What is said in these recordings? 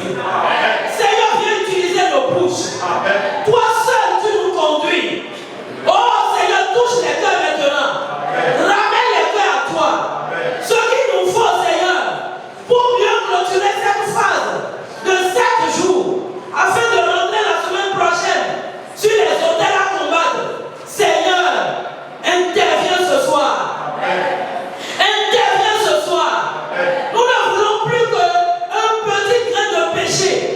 Jésus. Seigneur, viens utiliser nos bouches. Toi seul, tu nous conduis. Oh Seigneur, touche les cœurs maintenant. Ramène les cœurs à toi. Ce qu'il nous faut, Seigneur, pour mieux clôturer cette phase de 7 jours, afin de rentrer la semaine prochaine sur les hôtels à combattre. Seigneur, interviens ce soir. Interviens ce soir. Nous ne voulons plus qu'un petit grain de péché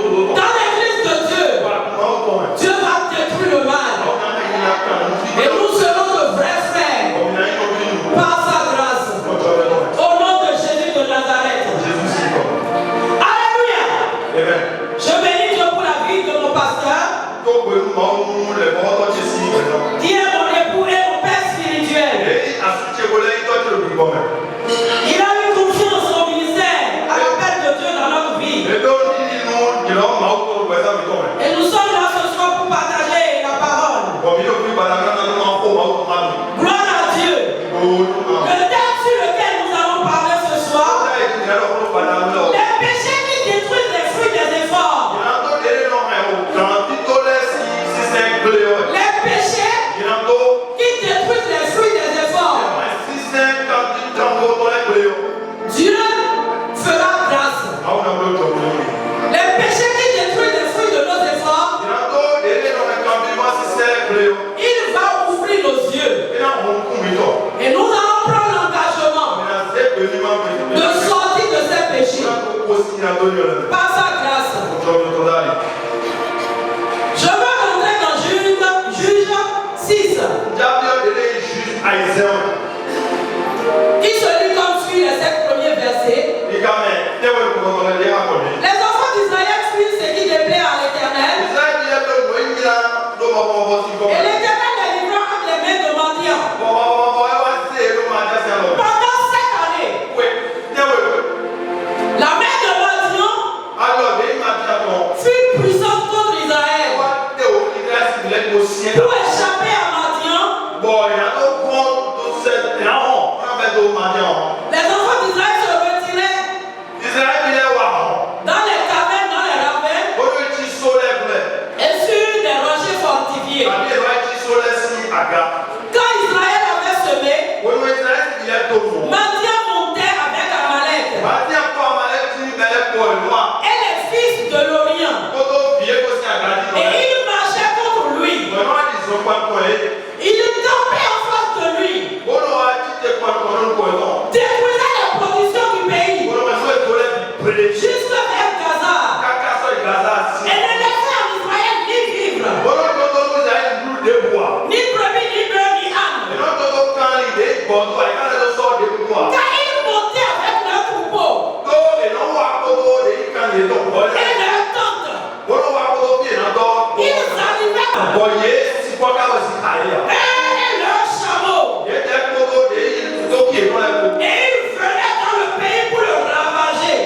Dans l'église de Dieu, Dieu va détruire le mal. Et nous serons de vrais frères par sa grâce. Au nom de Jésus de Nazareth. Alléluia. Je bénis Dieu pour la vie de mon pasteur, qui est mon époux et mon père spirituel. Il a eu confiance au ministère, à l'appel de Dieu dans notre vie. Et nous sommes là ce soir pour partager la parole. Gloire à Dieu. Le thème sur lequel nous allons parler ce soir, les péchés qui détruisent les fruits des efforts. Les péchés qui détruisent les fruits des efforts. Dieu fera grâce. Les péchés qui détruisent les fruits de nos efforts, il va ouvrir nos yeux. Et nous allons prendre l'engagement de sortir de ces péchés par sa grâce. Je veux rentrer dans Juge 6. Qui se lit comme suit les 7 premiers versets. Les enfants d'Israël fuient ce qui déplaît à l'Éternel. Et l'Éternel les livra entre les mains de mendiants. Pendant 7 années, la main de mendiants fut puissante contre Israël. Pour échapper à mendiants, les enfants d'Israël se retiraient dans les cavernes, dans les ravins et sur des rochers fortifiés. Quand Israël avait semé, Madian montait avec Amalek et les fils de l'Orient. Et ils marchaient contre lui. Ils campaient en face de lui. Détruisaient les productions du pays. Jusque vers Gaza. Et ne laissaient en Israël ni vivre, ni brebis, ni bœufs, ni ânes. Car ils montaient avec leurs troupeaux et leurs tentes. Ils arrivaient et leurs chameaux. Et ils venaient dans le pays pour le ravager.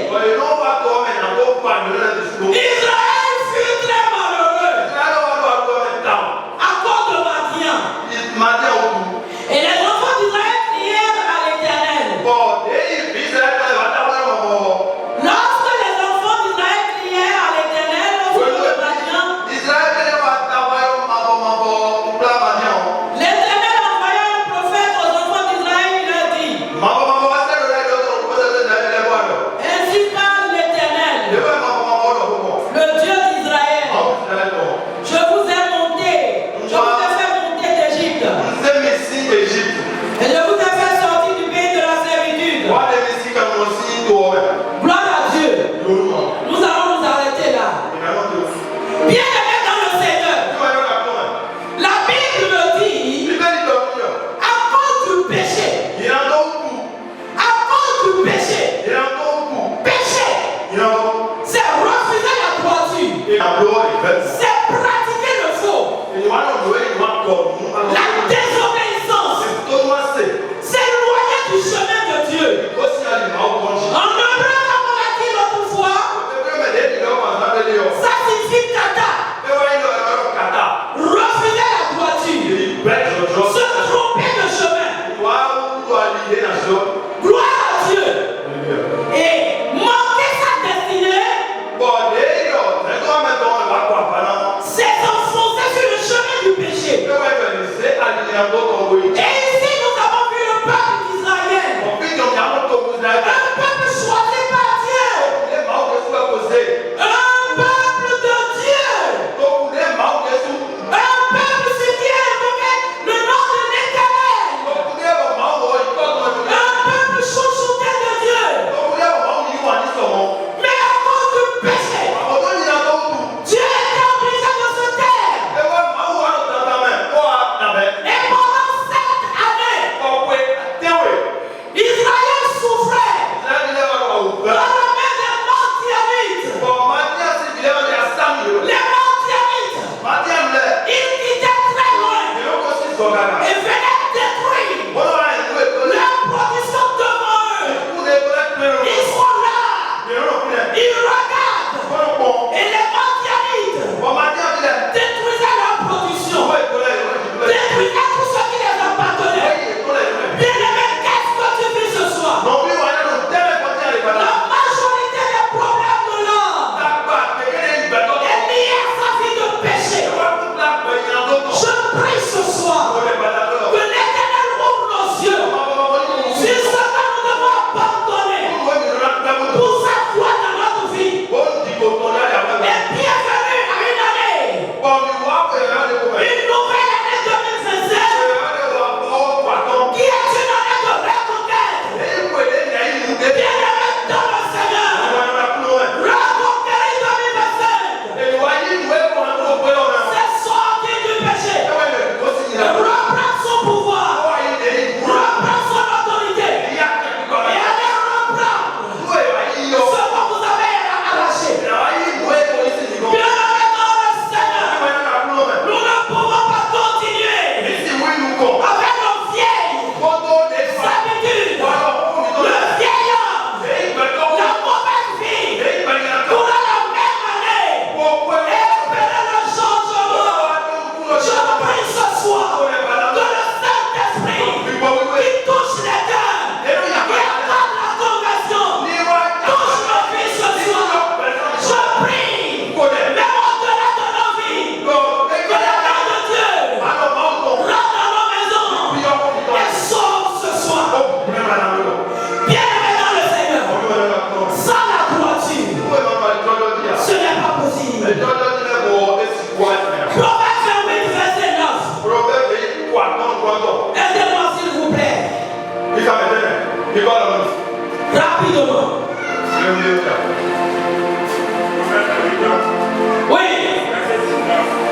Oui.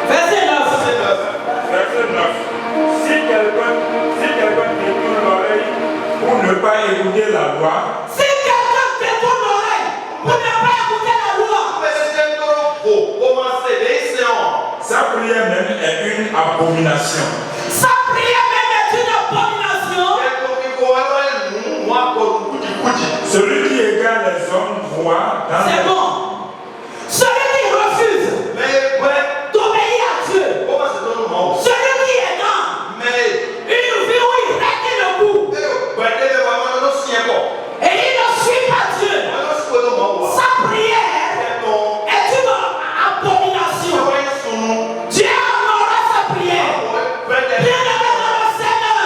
Verset 9. Verset 9. Si quelqu'un détourne l'oreille pour ne pas écouter la loi, Si quelqu'un détourne l'oreille pour ne pas écouter la loi, sa prière même est une abomination. sa prière même est une abomination. Celui qui égare les hommes voit dans C'est bon. Celui qui refuse d'obéir à Dieu, celui qui est dans une vie où il règle le bout et il ne suit pas Dieu, sa prière est une abomination. Dieu honorera sa prière. Bien-aimé dans le Seigneur,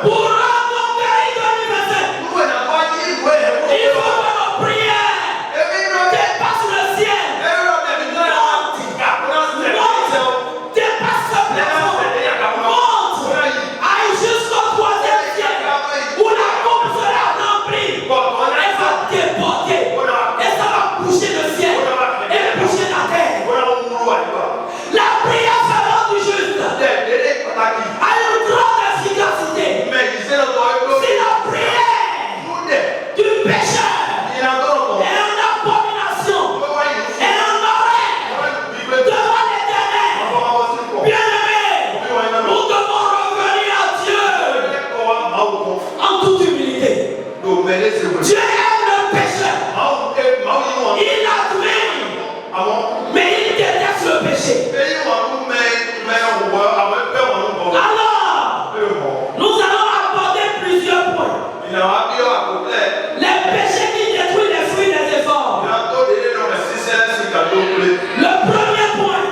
pour rencontrer l'universel, il faut que nos prières dépassent le ciel, dépasse ce plafond, monte, aille jusqu'au troisième ciel, où la coupe sera remplie, elle va déborder, et ça va bouger le ciel, et bouger la terre. La prière fervente du juste a une grande efficacité. Si la prière du pécheur est en abomination, et en horreur devant l'Éternel, bien-aimé, nous devons revenir à Dieu en toute humilité. Dieu aime le pécheur, il l'admire, mais il déteste le péché. Alors, nous allons aborder plusieurs points. Les péchés qui détruisent les fruits des efforts. Le premier point,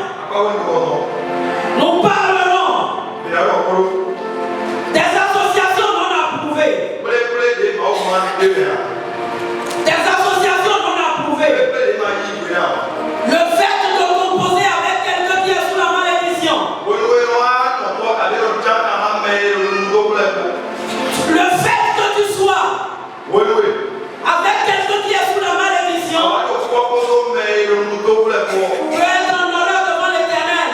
nous parlerons des associations non approuvées. Des associations non approuvées. Le fait de composer avec quelqu'un qui est sous la malédiction. Le fait que tu sois avec quelqu'un qui est sous la malédiction, tu es en honneur devant l'Éternel.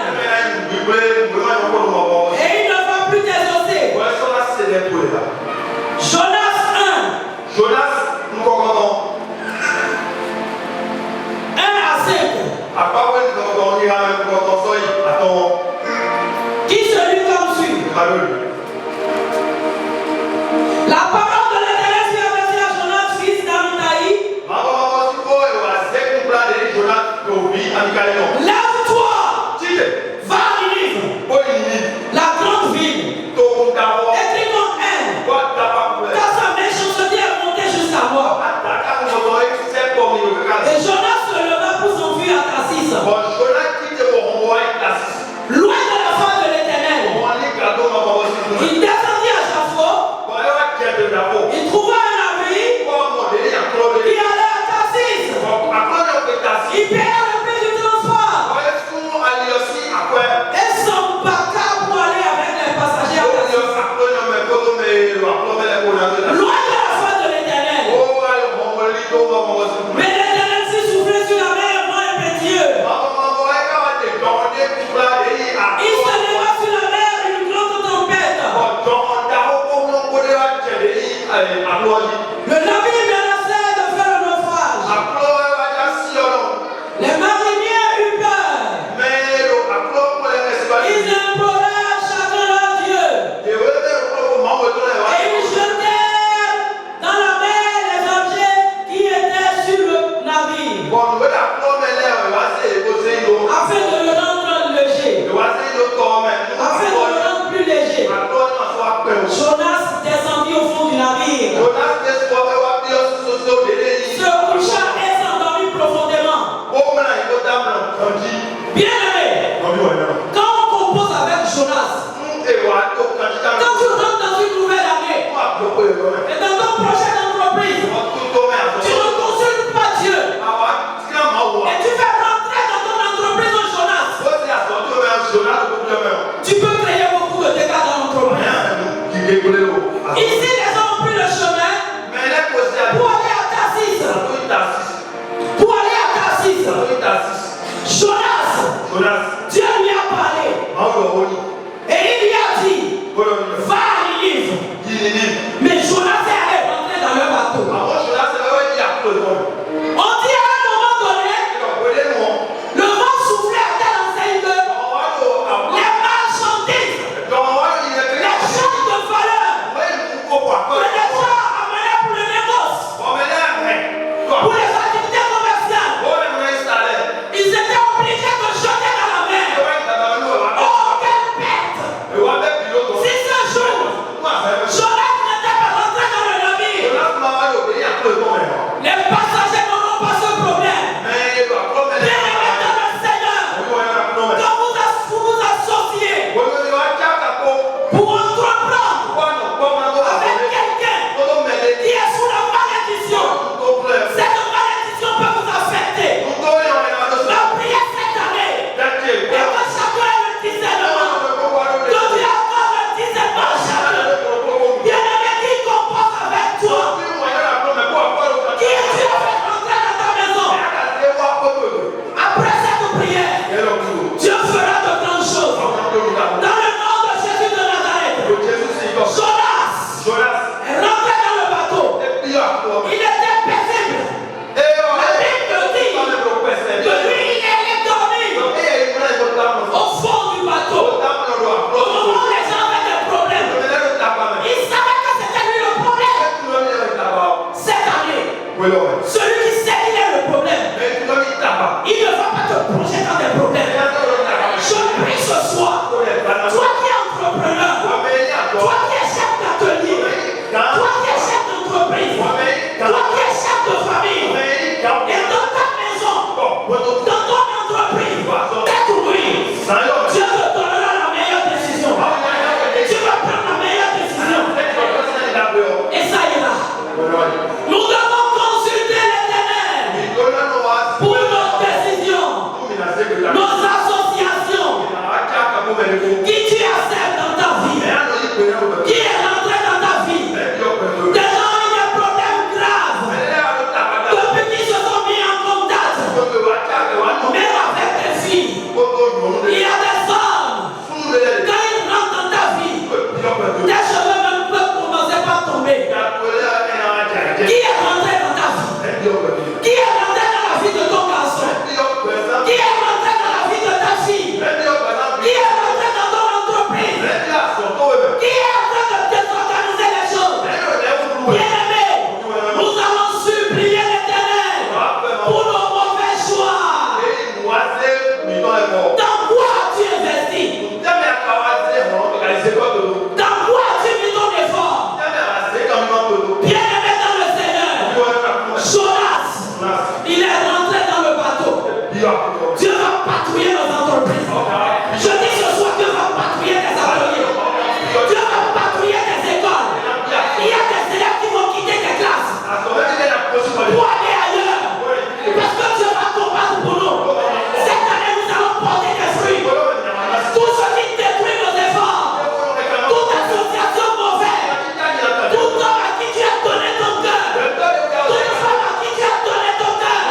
Et il ne va plus t'exaucer. Jonas 1 à 5. Qui se lit comme suit. La parole de l'Éternel fut adressée à Jonas, fils d'Amitai. Lève-toi, va à Ninive, la grande ville, et crie contre elle, car sa méchanceté est montée jusqu'à moi. Et Jonas se leva pour s'enfuir à Tarsis, loin de la face de l'Éternel. Il descendit à Jaffo, il trouva un navire qui allait à Tarsis. Il paya le prix du transport et s'embarqua pour aller avec les passagers à Tarsis, loin de la face de l'Éternel. Mais l'Éternel s'y souffla problèmes. Il ne va pas te plonger dans des problèmes. Je prie ce soir. Toi qui es entrepreneur, toi qui es chef d'atelier, toi qui es chef d'entreprise, toi qui es chef de famille, et dans ta maison, dans ton entreprise, t'écouvrir. Dieu te donnera la meilleure décision. Tu vas prendre la meilleure décision. Et ça ira. Nous devons consulter l'Éternel pour nos décisions, nos associations. Qui tu acceptes dans ta vie, qui est rentré dans ta vie. Des gens ont des problèmes graves depuis qu'ils se sont mis en contact, même avec tes filles. Il y a des hommes, quand ils rentrent dans ta vie, tes cheveux même peuvent commencer par tomber. Qui est rentré dans ta vie? Qui est rentré dans la vie de ton garçon? Qui est rentré dans la vie de ta fille? Qui est rentré dans ton entreprise? Qui est en train de désorganiser les choses? Bien-aimé, nous allons supplier l'Éternel pour nos mauvais choix. Dans quoi tu investis? Dans quoi tu mets ton effort? Bien-aimé dans le Seigneur, Jonas, il est rentré dans le bateau. Dieu va patrouiller nos entreprises. Je dis ce soir, Dieu va patrouiller des ateliers. Dieu va patrouiller des écoles. Il y a des élèves qui vont quitter des classes pour aller ailleurs. Parce que Dieu va combattre pour nous. Cette année, nous allons porter des fruits. Tout ce qui détruit nos efforts, toute association mauvaise, tout homme à qui tu as donné ton cœur, toute femme à qui tu as donné ton cœur,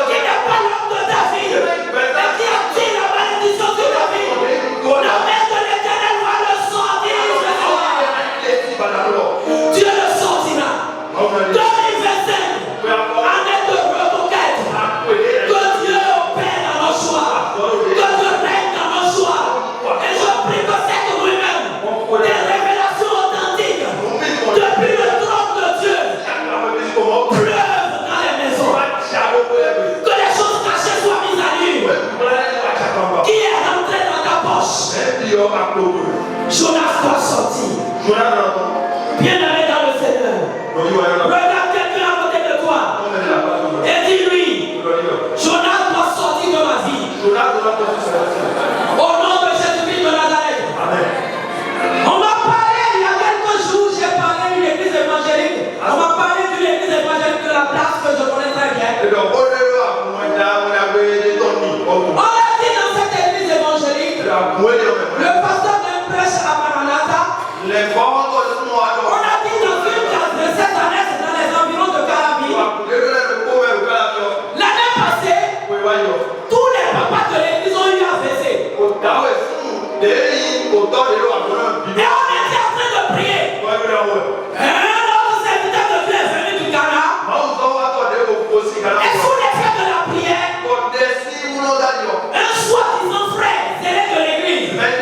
qui n'est pas l'homme de ta vie, mais qui attire la malédiction sur ta vie. La main de l'Éternel va le sortir. Dieu le sortira. 2025, année de reconquête. Que Dieu opère dans nos choix. Que Dieu règne dans nos choix. Et je prie que cette nuit-même, des révélations authentiques depuis le trône de Dieu pleuvent dans les maisons. Que les choses cachées soient mises à nu. Qui est rentré dans ta poche? Jonas doit sortir. Bien-aimé dans le Seigneur, regarde quelqu'un à côté de toi et dis-lui, Jonas doit sortir de ma vie. Au nom de Jésus-Christ de Nazareth. On m'a parlé, il y a quelques jours, j'ai parlé d'une église évangélique. On m'a parlé d'une église évangélique de la place que je connais très bien. On a dit dans cette église évangélique, le pasteur d'un prêche à Maranatha. On a dit dans une classe de cette année, c'est dans les environs de Carabi. L'année passée, tous les papas de l'église ont eu AVC. Et on était en train de prier. Un autre serviteur de Dieu est venu du Ghana. Et sous l'effet de la prière, un soi-disant frère, zélé de l'église, même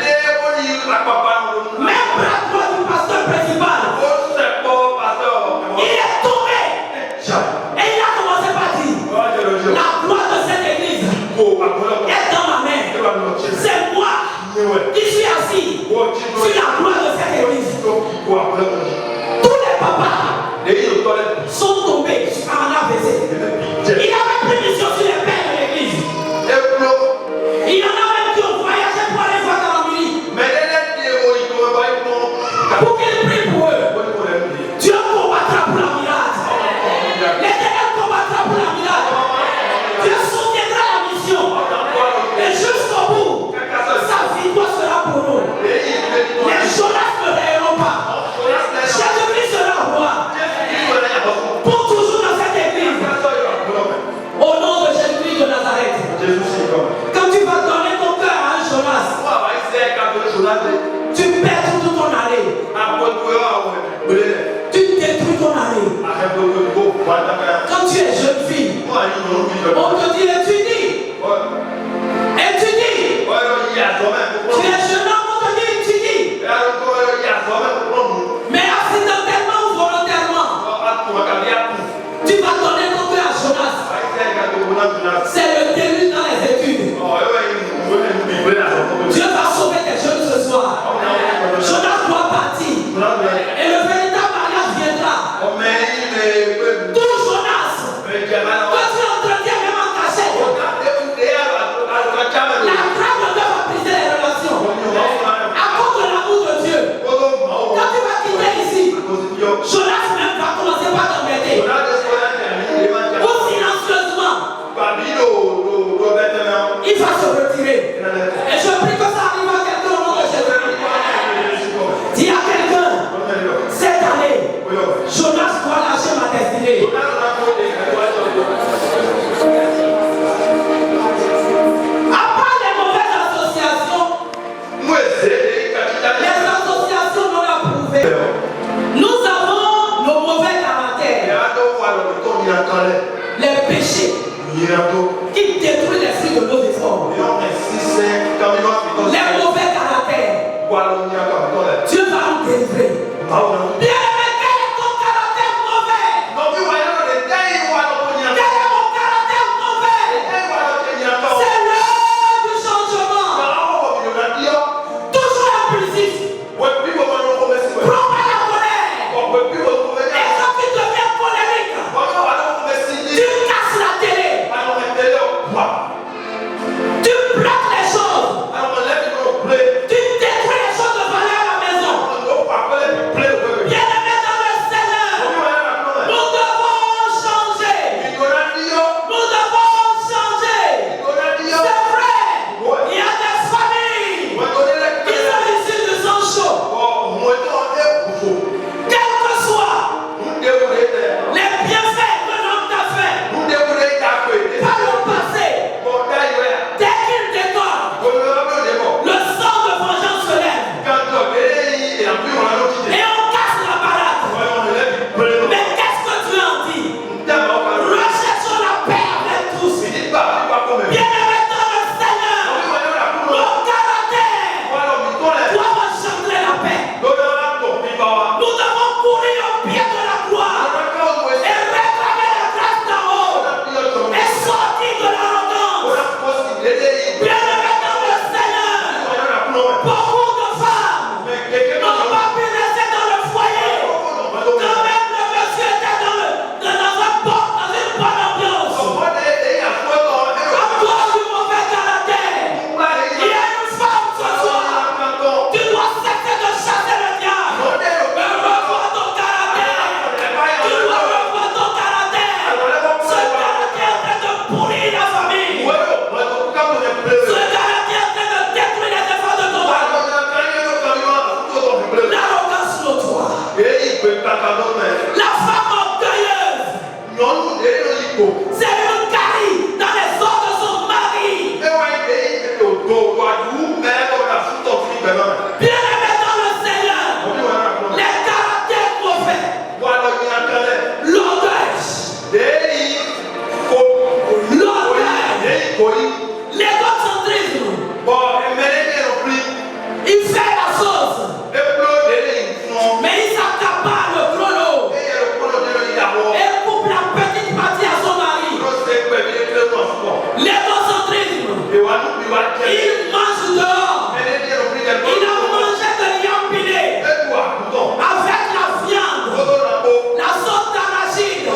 bras droit du pasteur principal, il est tombé. Et il a commencé par dire, la gloire de cette église est dans ma main. C'est moi qui suis assis sur la gloire de cette église. Tous les papas sont tombés en AVC. Il avait pris mission sur les pères de l'église. Il y en a même qui ont voyagé pour aller voir Calamini. Pour qu'il prie pour eux. Dieu combattra pour la miracle. L'Éternel combattra pour la miracle. Dieu soutiendra la mission. péchés qui détruisent les fruits de nos efforts, les mauvais caractères, Dieu va nous délivrer. Bien-aimé, quel est ton caractère mauvais? Quel est mon caractère mauvais? C'est l'heure du changement. Toujours impulsif, prends pas la colère. Et quand tu deviens colérique, tu casses la télé, tu bloques les choses, tu détruis les choses de valeur à la maison. Bien-aimé dans le Seigneur, nous devons changer. Nous devons changer. C'est vrai, il y a des familles qui sont issues de sang chaud. Quel que soit les bienfaits que l'homme t'a fait par le passé, dès qu'il déconne, le sang de vengeance se lève et on casse la balade. Mais qu'est-ce que tu en dis? Recherchons la paix avec tous. Bien-aimé dans le Seigneur, nos caractères doivent engendrer la paix. Nous devons courir au pied de la gloire et réclamer la grâce d'en haut et sortir de l'arrogance. Bien-aimé dans le Seigneur, beaucoup de femmes n'ont pas pu rester dans le foyer. Quand même le monsieur était dans une bonne ambiance. À cause du mauvais caractère, il y a une femme ce soir. Tu dois cesser de chasser le diable. Revois ton caractère. Tu dois revoir ton caractère. Ce caractère est en train de pourrir la famille. Ce caractère est en train de détruire les efforts de ton mari. L'arrogance notoire. La femme orgueilleuse. C'est une carie dans les os de son mari. Bien-aimé dans le Seigneur, les caractères mauvais, l'orgueil, l'égocentrisme, il fait la sauce, mais il s'accapare le gros lot et coupe la petite partie à son mari. L'égocentrisme, il mange dehors, il a mangé de l'yampilé avec la viande, la sauce d'arachide,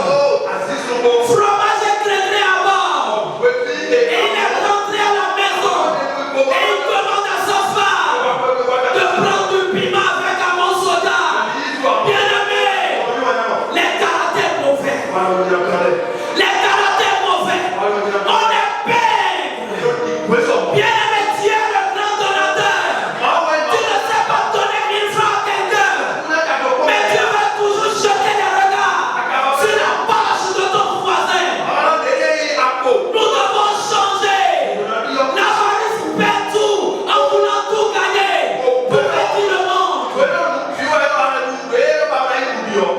fromage éclairé à bord. Et il est rentré à la maison et il demande à sa femme de prendre du piment avec un bon soda. Bien-aimé, les caractères mauvais, on est peintre. Bien-aimé, Dieu est le grand donateur. Tu ne sais pas donner 1000 francs à quelqu'un, mais Dieu va toujours jeter les regards sur la poche de ton voisin. Nous devons changer. L'avarice perd tout en voulant tout gagner pour bâtir le monde.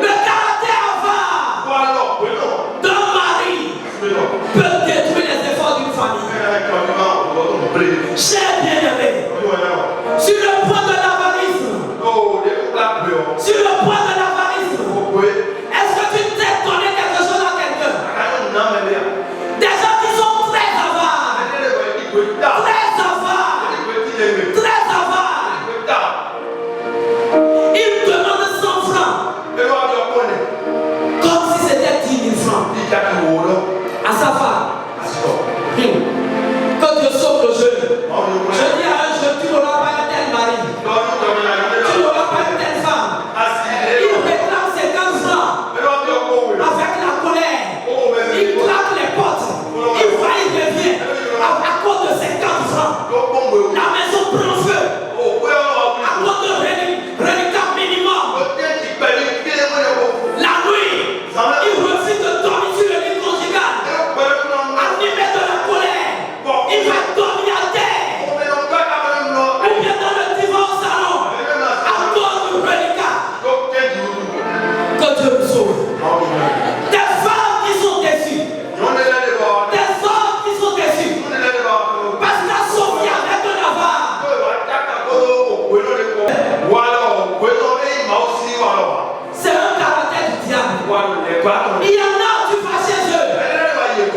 Le caractère avare d'un mari peut détruire les efforts d'une famille. Cher bien-aimé, sur le point de l'avarice, est-ce que tu t'es donné quelque chose à quelqu'un? Des gens qui sont très avares, ils demandent 100 francs comme si c'était 10 000 francs à sa femme. Que Dieu sauve le jeune. Je dis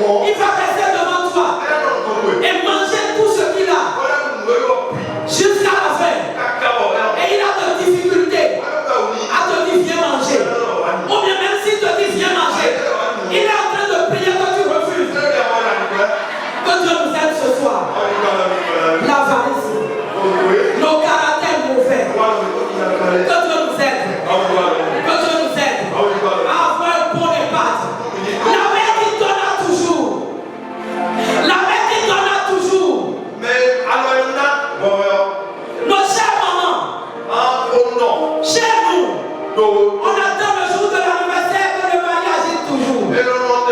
Il va rester devant toi et manger tout ce qu'il a jusqu'à la fin. Et il a de difficultés à te dire viens manger. Ou bien même s'il te dit viens manger, il est en train de prier que tu refuses. Que Dieu nous aide ce soir. L'avarice, nos caractères mauvais. Que Dieu nous aide. Que Dieu nous aide à avoir un bon épargne. La mère qui donna toujours. La mère qui donna toujours. Nos chères mamans. Chez nous, on attend le jour de l'anniversaire que le mari agit toujours. Demande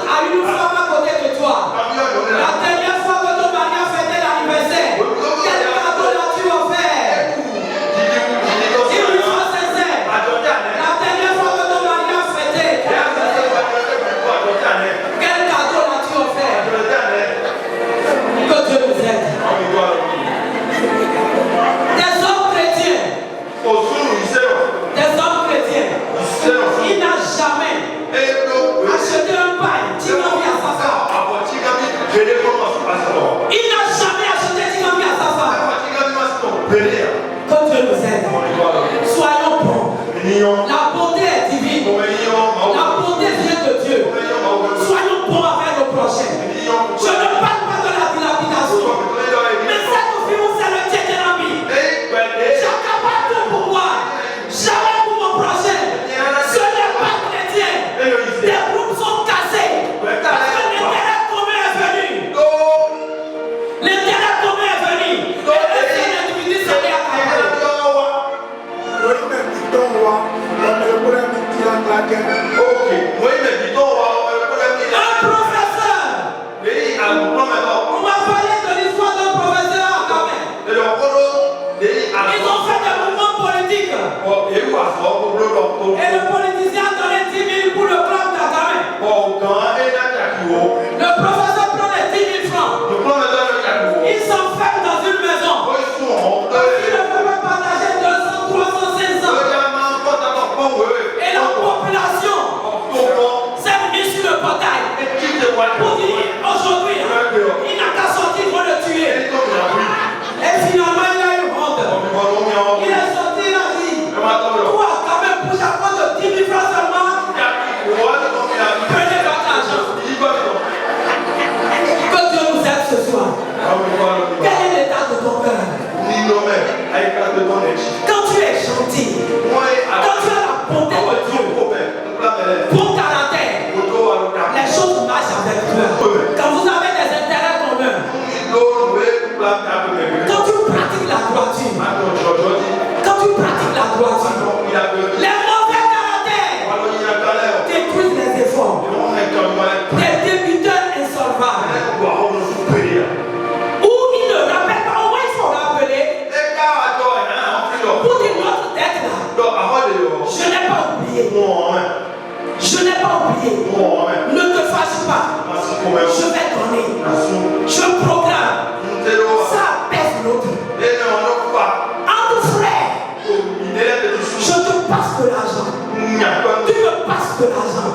à une femme à côté de toi. La dernière fois que ton mari a fêté l'anniversaire, quel cadeau l'as-tu offert? Dis-lui sois sincère. La dernière fois que ton mari a fêté, quel cadeau l'as-tu offert? Que Dieu nous aide. Des hommes chrétiens. Des hommes chrétiens. Il n'a jamais acheté un pain, Tigami à sa femme. Il n'a jamais acheté Tigami à sa femme. Que Dieu nous aide. Soyons bons. La bonté est divine. La bonté vient de Dieu. Soyons bons avec nos prochains. Je ne parle pas de la dilapidation. Mais cette vie, c'est le Tchéthéramie. J'accapare tout pour moi. Jamais pour mon prochain. Ce n'est pas chrétien. Les groupes sont cassés. Parce que l'intérêt commun est venu. L'intérêt commun est venu. Et les individus sont allés accaparer. Un professeur. On m'a parlé de l'histoire d'un professeur à Kamel. Ils ont fait des mouvements politiques. Et le politicien a donné 10 000 pour le club d'Agamé. Le professeur prend les 10 000 francs. Il s'enferme dans une maison. Parce qu'il ne peut pas partager 200, 300, 500. Et la population s'est mise sur le portail pour dire aujourd'hui, il n'a qu'à sortir pour le tuer. Et finalement, il a eu honte. Il est sorti, il a dit toi, quand même, pour chaque fois de 10 000 francs seulement, prenez votre argent. Que Dieu nous aide ce soir. Quel est l'état de ton cœur? Quand tu es gentil, quand tu as la bonté de Dieu, bon caractère, les choses marchent avec toi. Quand vous avez des intérêts communs, quand tu pratiques la droiture, les mauvais caractères détruisent les efforts. Des débiteurs insolvables. Où ils ne rappellent pas, au moins il faut rappeler. Pour dire notre tête là, je n'ai pas oublié. Je n'ai pas oublié. Ne te fâche pas. Je vais donner. Je programme. Ça pèse l'autre. Entre frères, je te passe de l'argent. Tu me passes de l'argent.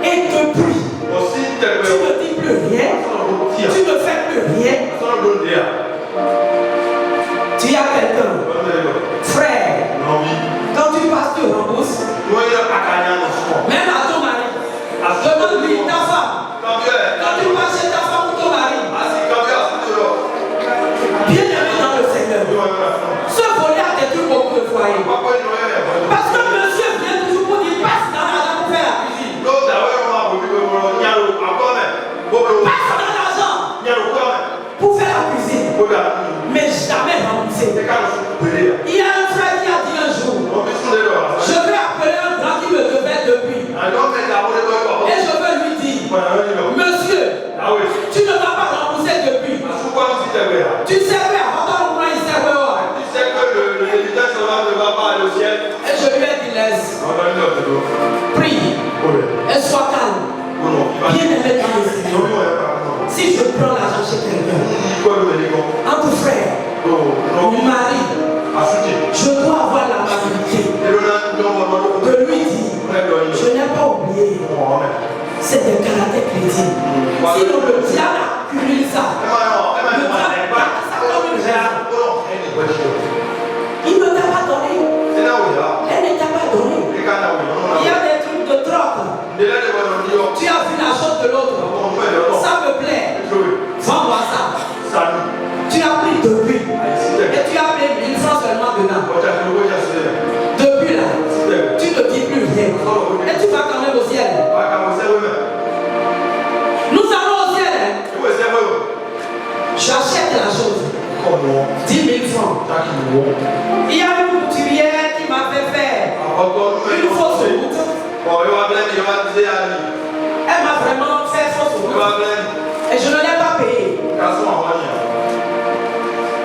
Et depuis, tu ne dis plus rien. Tu ne fais plus rien. Tu as quelqu'un. Frère, quand tu passes, tu rembourses. Même à ton mari. Demande-lui ta femme. Quand tu passes chez ta femme ou ton mari. Bien aimé dans le Seigneur. Ce volet a détruit beaucoup de foyers. Parce que monsieur vient toujours pour dire passe dans l'argent pour faire la cuisine. Passe dans l'argent pour faire la cuisine. Mais jamais remboursé. Il y a un frère qui a dit un jour, je vais appeler un grand qui me devait depuis. Et je veux lui dire, monsieur, tu ne vas pas rembourser depuis. Tu servais avant ton moment, il servait. Et je lui ai dit, laisse. Prie. Et sois calme. Bien aimé dans le Seigneur. Si je prends l'argent chez quelqu'un, entre frères, mon mari, je dois avoir l'amabilité de lui dire, je n'ai pas oublié. C'est des caractères chrétiens. Sinon, le diable accumule ça. Le diable garde ça comme une gerbe. Il ne t'a pas donné. Elle ne t'a pas donné. Il y a des trucs de troc. Tu as vu la chose de l'autre. Ça me plaît. Vends-moi ça. Tu as pris depuis. Et tu as payé 1000 francs seulement dedans. Depuis là, tu ne dis plus rien. Et tu vas quand même au ciel. Nous allons au ciel. J'achète la chose. 10 000 francs. Il y a une couturière qui m'a fait faire une fausse route. Elle m'a vraiment fait fausse route. Et je ne l'ai pas payé.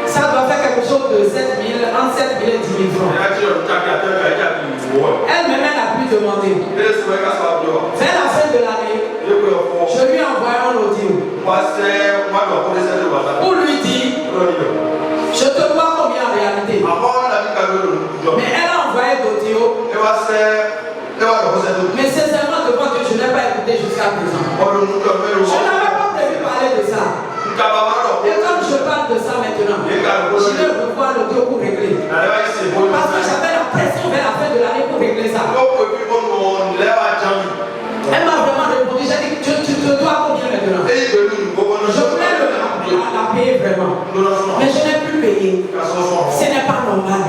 Ça doit faire quelque chose de 7 000, entre 7 000 et 10 000 francs. Elle-même n'a plus demandé. Vers la fin de l'année, je lui ai envoyé un audio pour lui dire je te dois combien en réalité. Mais elle a envoyé l'audio. Mais sincèrement, devant Dieu, je n'ai pas écouté jusqu'à présent. Je n'avais pas prévu parler de ça. Et comme je parle de ça maintenant, je vais revoir l'audio pour régler. Parce que j'avais la pression vers la fin de l'année pour régler ça. Elle m'a vraiment répondu, j'ai dit, tu te dois combien maintenant? Je voulais la payer vraiment. Mais je n'ai plus payé. Ce n'est pas normal.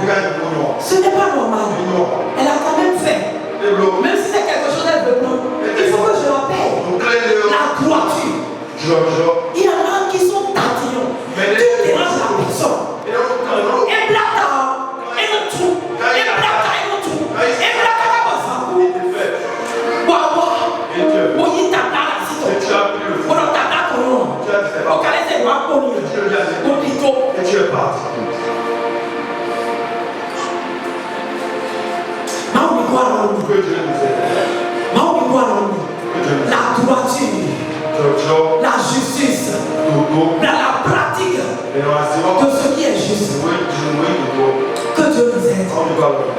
Ce n'est pas normal. Elle a quand même fait. Même si c'est quelque chose d'elle veut prendre, il faut que je la paye. La droiture. Il y en a qui sont tatillons. Tu déranges la personne. Et blata. Et le tout. Et blata et le tout. Et blata comme ça. Waouh. Oui, t'as là la situation. On a t'as ton nom. On calait ses doigts pour nous. Au pico. Et tu es parti. La droiture, la justice, la pratique de ce qui est juste. Que Dieu nous aide,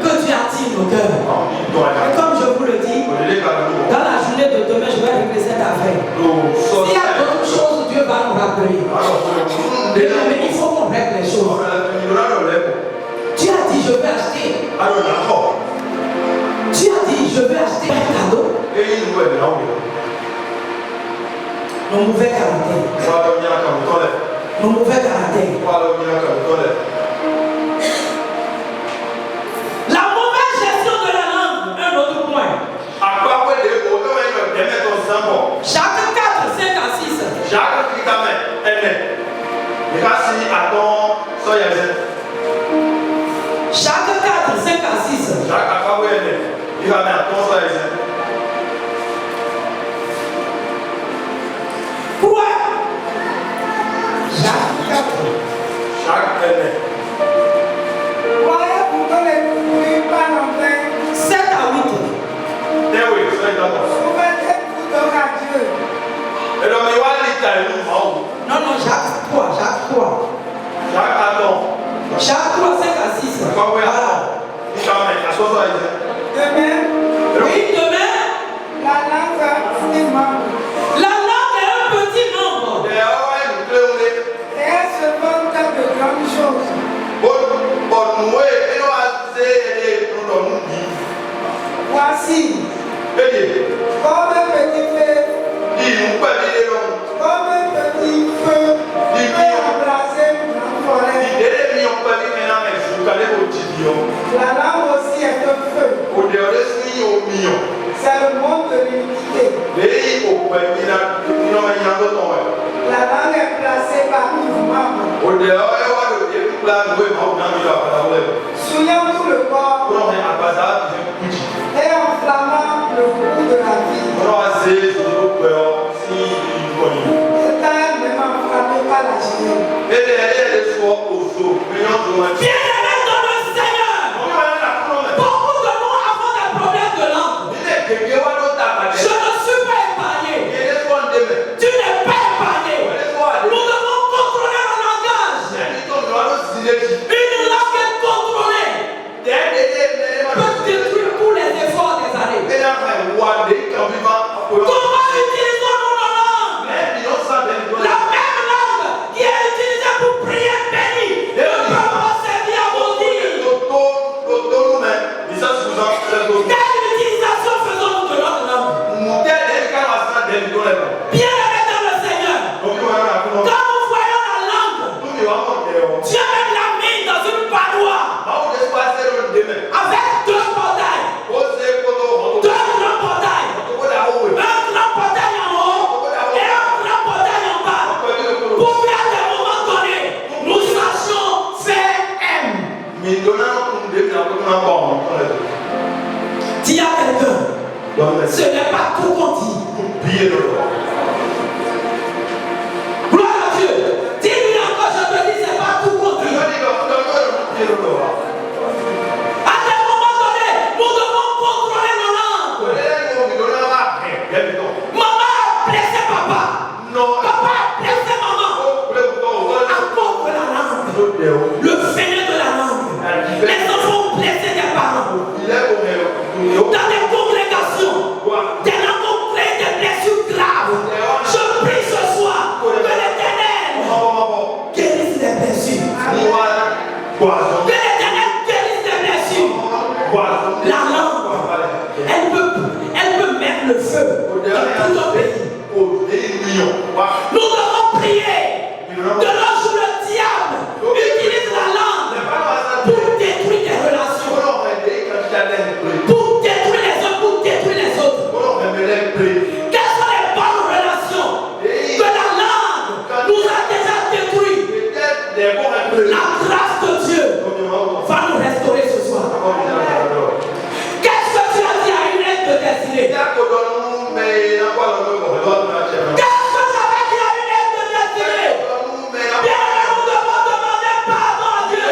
que Dieu attire nos cœurs. Et comme je vous le dis, dans la journée de demain, je vais régler cette affaire. S'il y a d'autres choses, Dieu va nous rappeler. Mais il faut qu'on règle les choses. Tu as dit, je vais acheter. Tu as dit, je vais acheter un cadeau. Nos mauvais caractères. Nos mauvais caractères. La mauvaise gestion de la langue, un autre point. Jacques 4, 5 à 6. Jacques 4, 5 à 6. Quoi? Jacques 4. Croyez-vous que les fruits parlent en vain? 7 à 8. Soumettez-vous donc à Dieu. Non, non, Jacques 3, Jacques 3. Jacques 3, 5 à 6. Voilà. Demain, Oui, demain, la langue est un membre. la langue est un petit membre. Et elle se vante de grandes choses. Voici, comme un petit feu, comme un petit feu, peut embraser une grande forêt. La langue aussi est un feu. C'est le monde de l'iniquité. La langue est placée parmi vos membres. Souillant tout le corps et enflammant le goût de la vie. Étant elle-même enflammée par la chair. Bien-aimé dans le Seigneur, beaucoup de nous avons des problèmes de langue. Je ne suis pas épargné. Tu n'es pas épargné. Nous devons contrôler le langage. Une langue contrôlée peut détruire tous les efforts des années. Comment utiliser Bien-aimés dans le Seigneur, quand nous voyons la langue, Dieu même l'a mis dans une paroi avec deux portails. Deux grands portails. Un grand portail en haut et un grand portail en bas. Pour qu'à des moments donnés, nous sachions faire M. Dis à quelqu'un, ce n'est pas tout qu'on dit. Gloire à Dieu. Dis-lui encore, je te dis, c'est pas tout qu'on dit. À des moments donnés, nous devons contrôler nos langues. Maman a blessé papa. Papa a blessé maman. À cause de la langue. Le venin de la langue. Les enfants ont blessé des parents. Dans des congrégations, des langues ont créé des blessures graves. Je prie ce soir que l'Éternel guérisse les blessures. Que l'Éternel guérisse les blessures. La langue, elle peut mettre le feu dans tout le pays. Nous devons prier de nos jours le diable utilise la langue pour détruire des relations, pour détruire les uns, pour détruire les autres. Quelles sont les bonnes relations que la langue nous a déjà détruites? La grâce de Dieu va nous restaurer ce soir. Qu'est-ce que tu as dit à une aide de destinée? Qu'est-ce que j'avais dit à une aide de destinée? Bien, nous devons demander pardon à Dieu.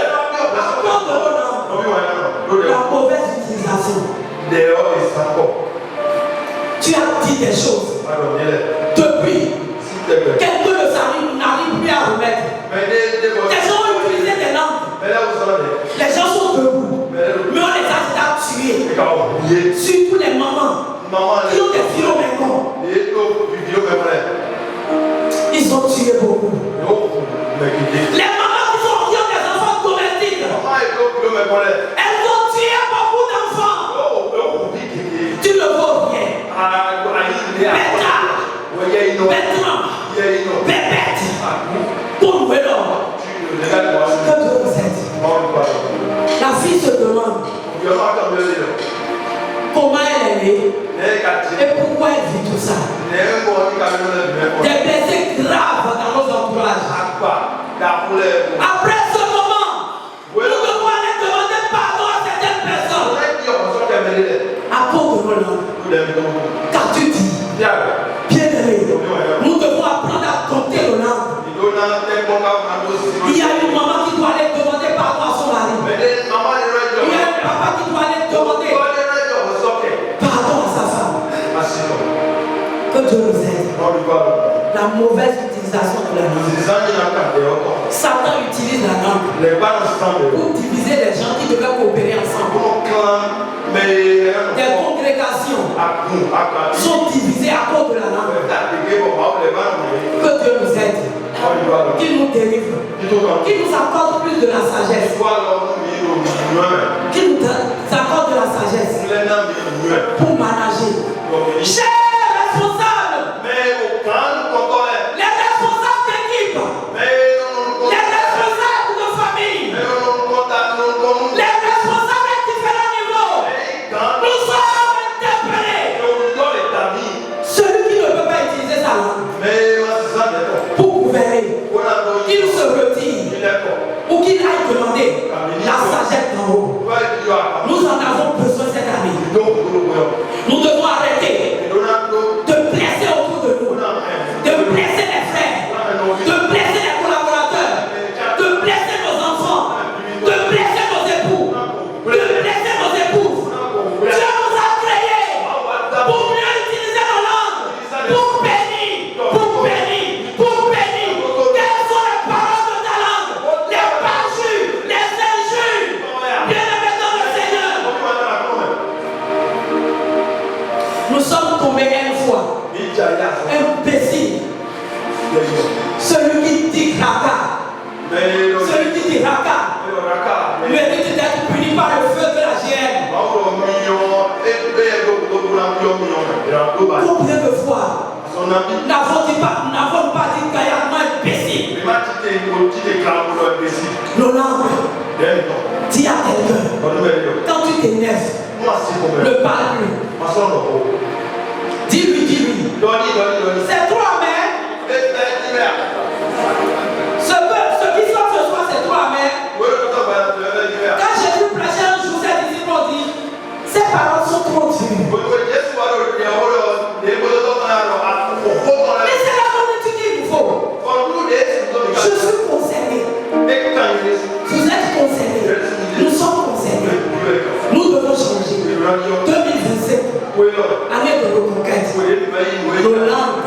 Pardon de nos langues. La mauvaise utilisation. Tu as dit des choses. Depuis, quelqu'un ne n'arrive plus à remettre. Les gens ont utilisé des langues. Les gens sont debout. Mais on les a tués. Surtout les mamans qui ont des philomètres. Ils ont tué beaucoup. Les mamans qui ont des enfants domestiques, elles ont tué beaucoup d'enfants. Tu ne vaux rien. Bertrand, Bébête, pour nous l'homme. Que Dieu vous aide. La fille se demande comment elle est née et pourquoi elle vit tout ça. Des blessés graves dans nos entourages. Après ce moment, nous devons aller demander pardon à certaines personnes à cause de nos langues. Car tu dis, bien-aimé, nous devons apprendre à compter nos langues. Il y a une maman qui doit aller demander pardon à son mari. Il y a un papa qui doit aller demander pardon à sa femme. Que Dieu nous aide. La mauvaise utilisation de la langue. Satan utilise la langue pour diviser les gens qui devaient coopérer ensemble. Des congrégations sont divisées à cause de la langue. Que Dieu nous aide. Qu'il nous délivre. Qu'il nous accorde plus de la sagesse. Qu'il nous accorde de la sagesse pour manager. Chers responsables, les responsables d'équipe, les responsables de famille, les responsables à différents niveaux, nous sommes interpellés. Celui qui ne peut pas utiliser sa langue pour gouverner, qu'il se retire ou qu'il aille demander la sagesse d'en haut. Nous en avons besoin cette année. Nous devons arrêter de blesser autour de nous, de blesser les frères, de blesser les collaborateurs, de blesser nos enfants, de blesser nos époux, de blesser nos épouses. Dieu nous a créés pour mieux utiliser nos langues, pour bénir, pour bénir, pour bénir. Quelles sont les paroles de ta langue? Les parjures, les injures. Bien-aimés dans le Seigneur, nous sommes tombés une fois. Imbécile. Celui qui dit raka, mérite d'être puni par le feu de la GM. Combien de fois N'avons-nous pas dit qu'Ayama est imbécile? Nos langues. Dis à quelqu'un, quand tu t'énerves, ne parle plus. Dis-lui. C'est toi, amen. Ce qui sort ce soir, c'est toi, amen. Quand Jésus prêchait un jour, ses disciples ont dit, ces paroles sont trop dures. Mais c'est la nourriture qu'il nous faut. Je suis concerné. Vous êtes concernés. Nous sommes concernés. Nous devons changer. 2027, année de reconquête. Nos langues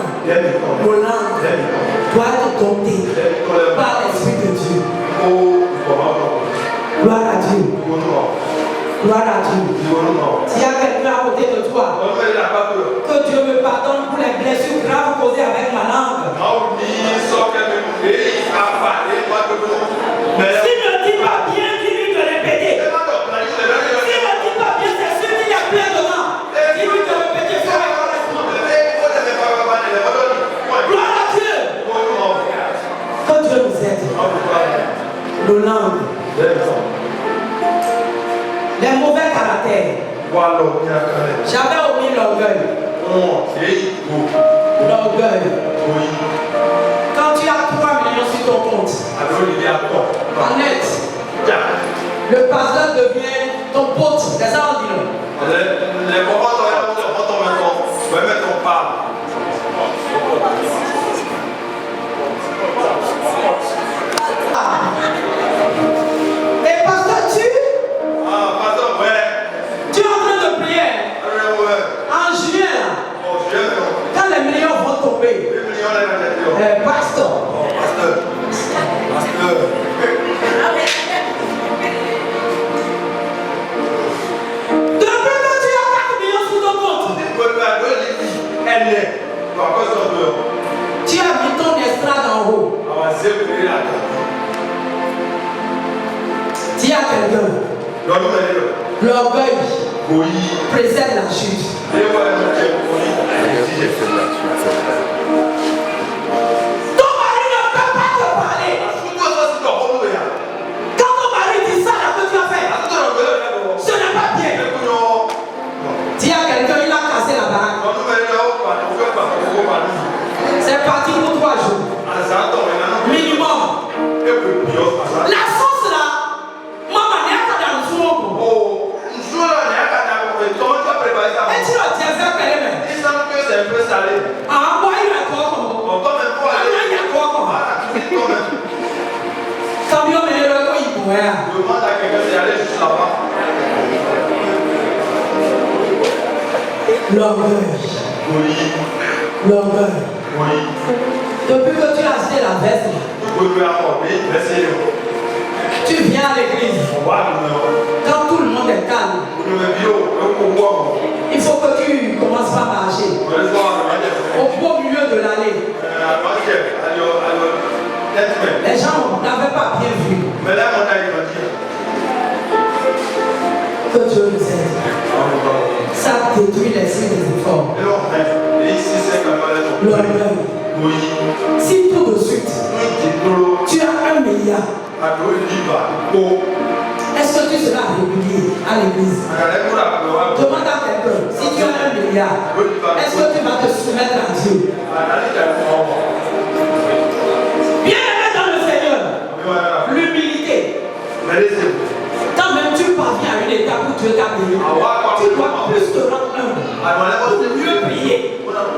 doivent être domptées par l'Esprit de Dieu. Gloire à Dieu. Gloire à Dieu. S'il y a quelqu'un à côté de toi, que Dieu me pardonne pour les blessures graves causées avec ma langue. S'il ne dit pas bien, dis-lui de répéter. S'il ne dit pas bien, c'est sûr qu'il y a plein dedans. Dis-lui de répéter fort et correctement. Gloire à Dieu. Que Dieu nous aide. Nos langues. Les mauvais caractères. J'avais omis l'orgueil. L'orgueil. Quand tu as 3 millions sur ton compte, en net, le pasteur devient ton pote. C'est ça on dit non? Et pasteur, tu es en train de prier. En juin, quand les millions vont tomber, pasteur. Depuis que tu as 4 millions sur ton compte, tu as mis ton estrade en haut. Dis à quelqu'un, l'orgueil précède la chute. Ton mari ne peut pas te parler. Quand ton mari dit ça, là que tu as fait, ce n'est pas bien. Dis à quelqu'un, il a cassé la baraque. C'est parti pour 3 jours. Minimum. La sauce là, maman, il y a pas dans le soin. Et tu le tiens, faire quelle même. Ah, moi, il y a quoi comme. Il y a quoi comme. Camion, mais le quoi, il pourrait. Demande à quelqu'un d'aller juste là-bas. L'orgueil. L'orgueil. Depuis que tu as acheté la veste, tu viens à l'église. Quand tout le monde est calme, il faut que tu commences par marcher. Au beau milieu de l'allée. Les gens n'avaient pas bien vu. Que Dieu nous aide. Ça détruit l'esprit des efforts. L'orgueil. Si tout de suite tu as 1 milliard, est-ce que tu seras régulier à l'église? Demande à quelqu'un, si tu as 1 milliard, est-ce que tu vas te soumettre à Dieu? Bien aimé dans le Seigneur, l'humilité. Quand même tu parviens à une étape où Dieu t'a béni, tu dois plus te rendre humble pour mieux prier.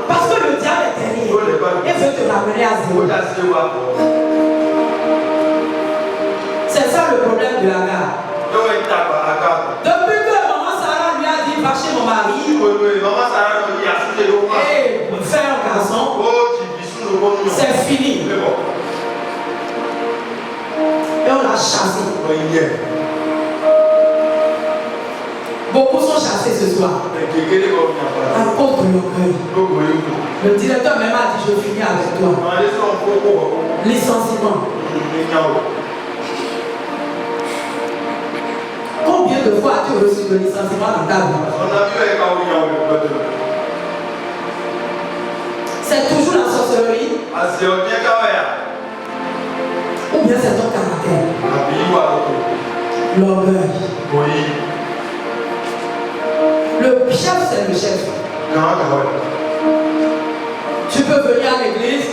Parce que le diable est derrière et veut te ramener à zéro. C'est ça le problème de Agar. Depuis que maman Sarah lui a dit va chez mon mari et faire un garçon, c'est fini. Et on l'a chassé. Beaucoup sont chassés ce soir à cause de l'orgueil. Le directeur même a dit je finis avec toi. Licenciement. Combien de fois as-tu reçu le licenciement dans ta vie? C'est toujours la sorcellerie. Ou bien c'est ton caractère. L'orgueil. Le chef, c'est le chef. Tu peux venir à l'église,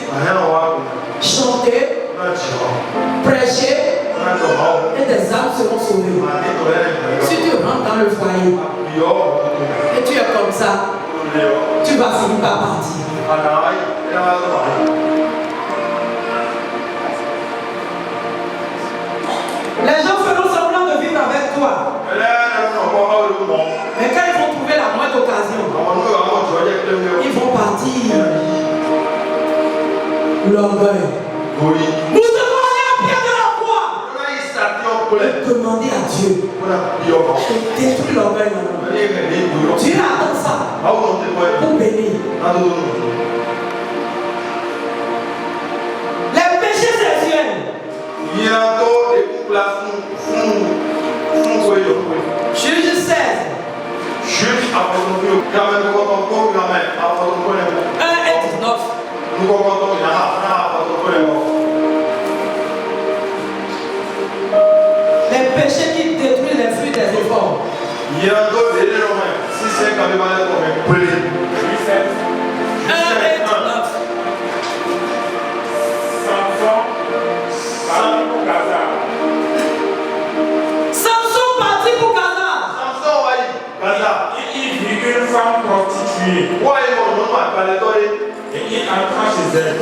chanter, prêcher, et des âmes seront sauvées. Si tu rentres dans le foyer et tu es comme ça, tu vas finir par partir. Les gens feront semblant de vivre avec toi. Mais quand ils vont trouver la moindre occasion, ils vont partir. L'orgueil. Nous devons aller à pied de la croix. Et demander à Dieu de détruire l'orgueil. Dieu attend ça pour bénir. Les péchés sexuels. Juge 16. 1 et 19. Les péchés qui détruisent les fruits des efforts. 1 et 19. Samson parti pour Gaza. Il vit une femme prostituée. Et il entra chez elle.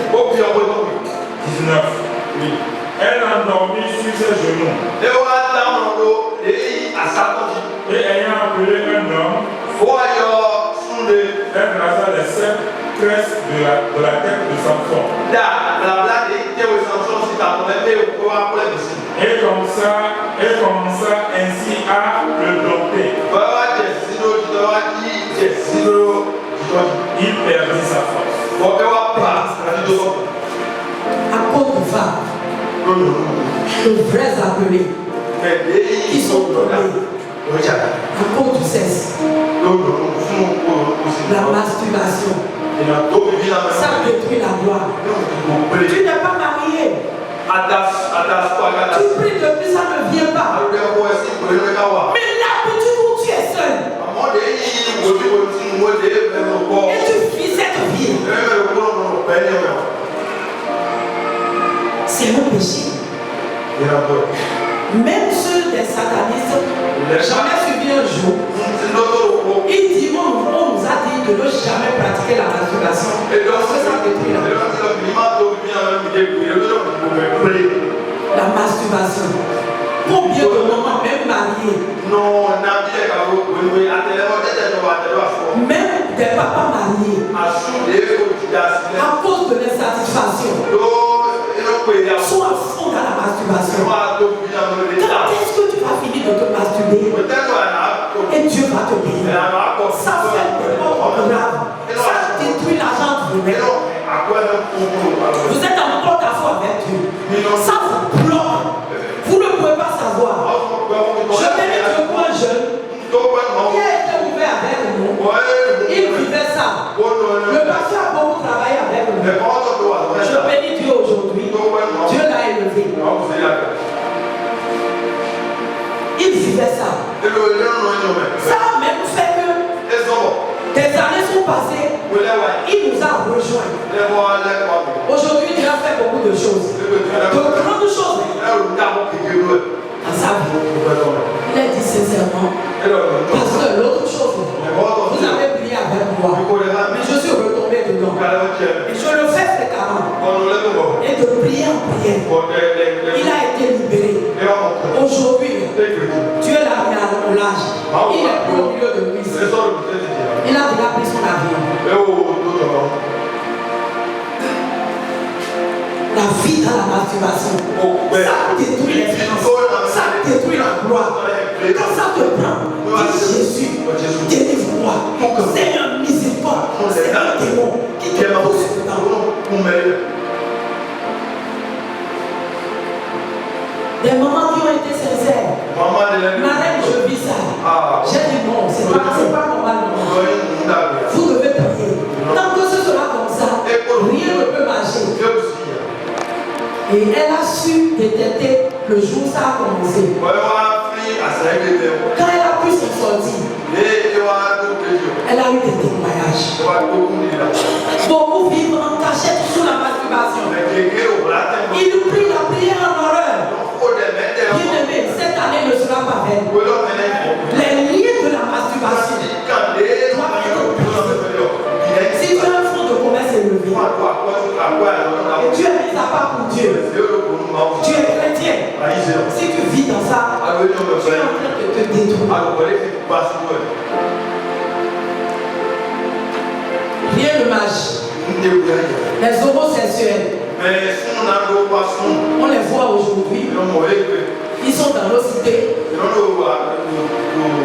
19. Oui. Elle endormit sur ses genoux. Et ayant appelé un homme, elle brasa les 7 tresses de la tête de Samson. Et commença ainsi à le dompter. Il perdit sa force. À cause de femmes, de vrais appelés qui sont tombés à cause du sexe, la masturbation, ça détruit la gloire. Tu n'es pas marié. Tu pries depuis, ça ne vient pas. Mais l'habitude où tu es seul et tu vis cette vie, c'est un péché. Même ceux des satanistes, j'en ai suivi un jour. Il dit on nous a dit de ne jamais pratiquer la masturbation. Parce que ça détruit la vie. La masturbation. Combien de mamans, même mariés, même des papas mariés, à cause de l'insatisfaction, sont à fond dans la masturbation. Quand est-ce que tu vas finir de te masturber et Dieu va te bénir? Ça fait des portes graves. Ça détruit l'argent de vous-même. Vous êtes en porte-à-faux avec Dieu. Ça vous bloque. Vous ne pouvez pas savoir. Je bénis Dieu pour un jeune qui a été ouvert avec nous. Il vivait ça. Le pasteur a beaucoup travaillé avec nous. Je bénis Dieu aujourd'hui. Dieu l'a élevé. Il vivait ça. Ça a même fait que des années sont passées. Il nous a rejoints. Aujourd'hui, Dieu a fait beaucoup de choses. De grandes choses. À sa vie. Il a dit sincèrement, parce que l'autre chose, vous avez prié avec moi, mais je suis retombé dedans. Et je le fais fréquemment. Et de prier en prière, il a été libéré. Aujourd'hui, Dieu l'a mis à l'âge. Il est plus au milieu de Christ. Il a déjà pris son avion. La vie dans la masturbation, ça détruit les finances, ça détruit la gloire. Quand ça te prend, dis Jésus, délivre-moi. Seigneur, miséricorde, c'est un démon qui te pousse dedans. Des mamans qui ont été sincères. Marraine, je vis ça. J'ai dit non, c'est pas normal. Vous devez prier. Tant que ce sera comme ça, Et elle a su détecter le jour où ça a commencé. Quand elle a pu s'en sortir, elle a eu des témoignages. Beaucoup vivent en cachette sous la masturbation. Ils prient la prière en horreur. Bien-aimé, cette année ne sera pas vaine. Les liens de la masturbation doivent être brisés. Si tu as un fonds de commerce élevé, et tu es mis à part pour Dieu, tu es chrétien, si tu vis dans ça, tu es en train de te détruire. Rien de mage. Les homosexuels, on les voit aujourd'hui. Ils sont dans nos cités,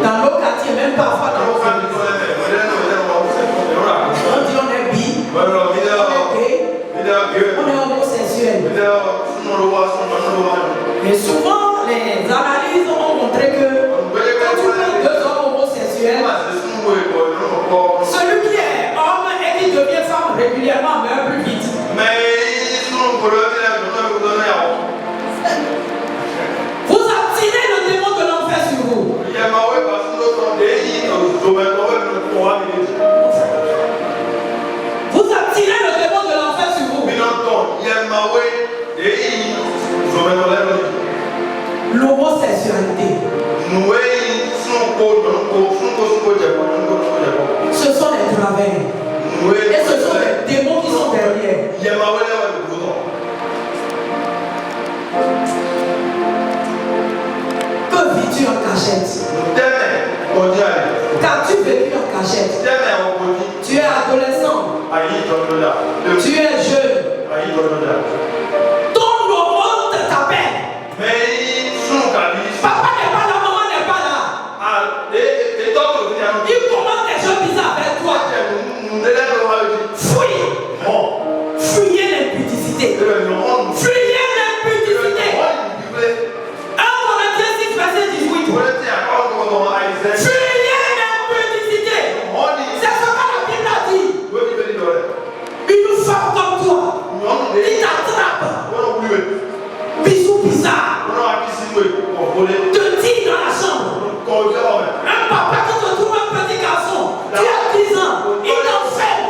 dans nos quartiers, même parfois dans nos familles. On dit on est bi, on est gay, on est homosexuel. Et souvent, les analyses ont montré que quand tu prends deux hommes homosexuels, celui qui est homme et qui devient femme régulièrement meurt plus vite. Vous attirez le démon de l'enfer sur vous. Vous attirez le démon de l'enfer sur vous. L'homosexualité. Ce sont les travers. Et ce sont les démons qui sont derrière. Que vis-tu en cachette? Qu'as-tu vécu en cachette? Tu es adolescent. Tu es jeune. Ton homo t'appelle. Papa n'est pas là, maman n'est pas là. Il commence des choses bizarres avec toi. Fuyez. Fuyez l'impudicité. Fuyez l'impudicité. 1 Corinthiens 6, verset 18. Fuyez l'impudicité. C'est ce que la Bible a dit. Une femme comme toi, il t'attrape. Bisous bizarre. Te dit dans la chambre. Un papa qui te trouve un petit garçon. Tu as 10 ans. Il t'enferme.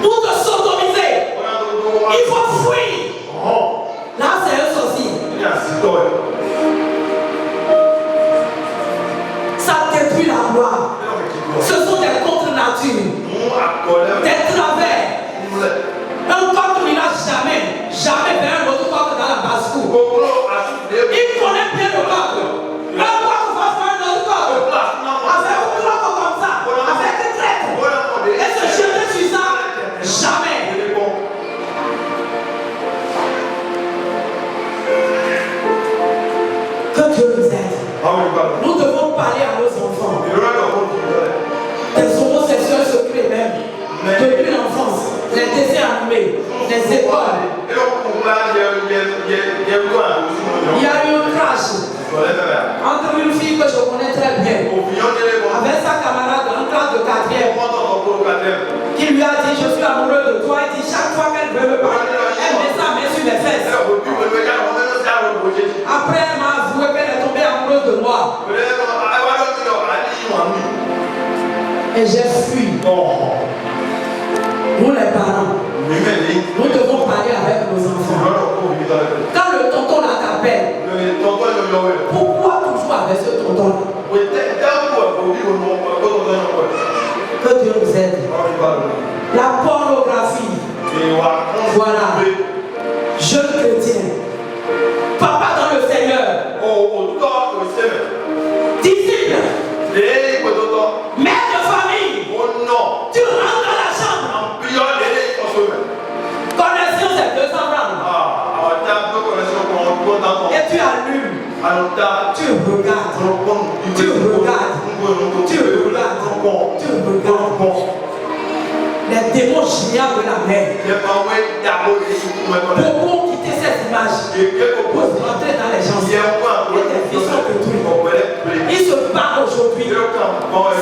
Pour te sodomiser. Il faut fuir. Là, c'est un sorcier. Ça détruit la gloire. Ce sont des contre-natures. Des travers. Un coq ne lâche jamais vers un autre coq dans la basse-cour. Il connaît bien le coq. Un coq va faire un autre coq. Avec un coq comme ça. Avec une traite. Et se jeter sur ça, jamais. Que Dieu nous aide. Nous devons parler à nos enfants. Les homosexuels se créent même. Depuis l'enfance, les dessins animés, les écoles. Il y a eu un crash entre une fille que je connais très bien, avec sa camarade en classe de 4e, qui lui a dit: je suis amoureux de toi. Il dit chaque fois qu'elle veut me parler, elle met sa main sur les fesses. Après, elle m'a avoué qu'elle est tombée amoureuse de moi. Et j'ai fui. Nous les parents, nous devons parler avec nos enfants. Quand le tonton là t'appelle, pourquoi toujours avec ce tonton là? Que Dieu nous aide. La pornographie. Voilà. Jeune chrétien. Papa dans le Seigneur. Disciple. Mère de famille. Tu rentres dans la chambre. Connaissance c'est 200 francs. Et tu allumes. Tu regardes. Les démons géants de la mer. Beaucoup ont quitté cette image pour rentrer dans les gens. Et des vies sont détruites. Ils se battent aujourd'hui.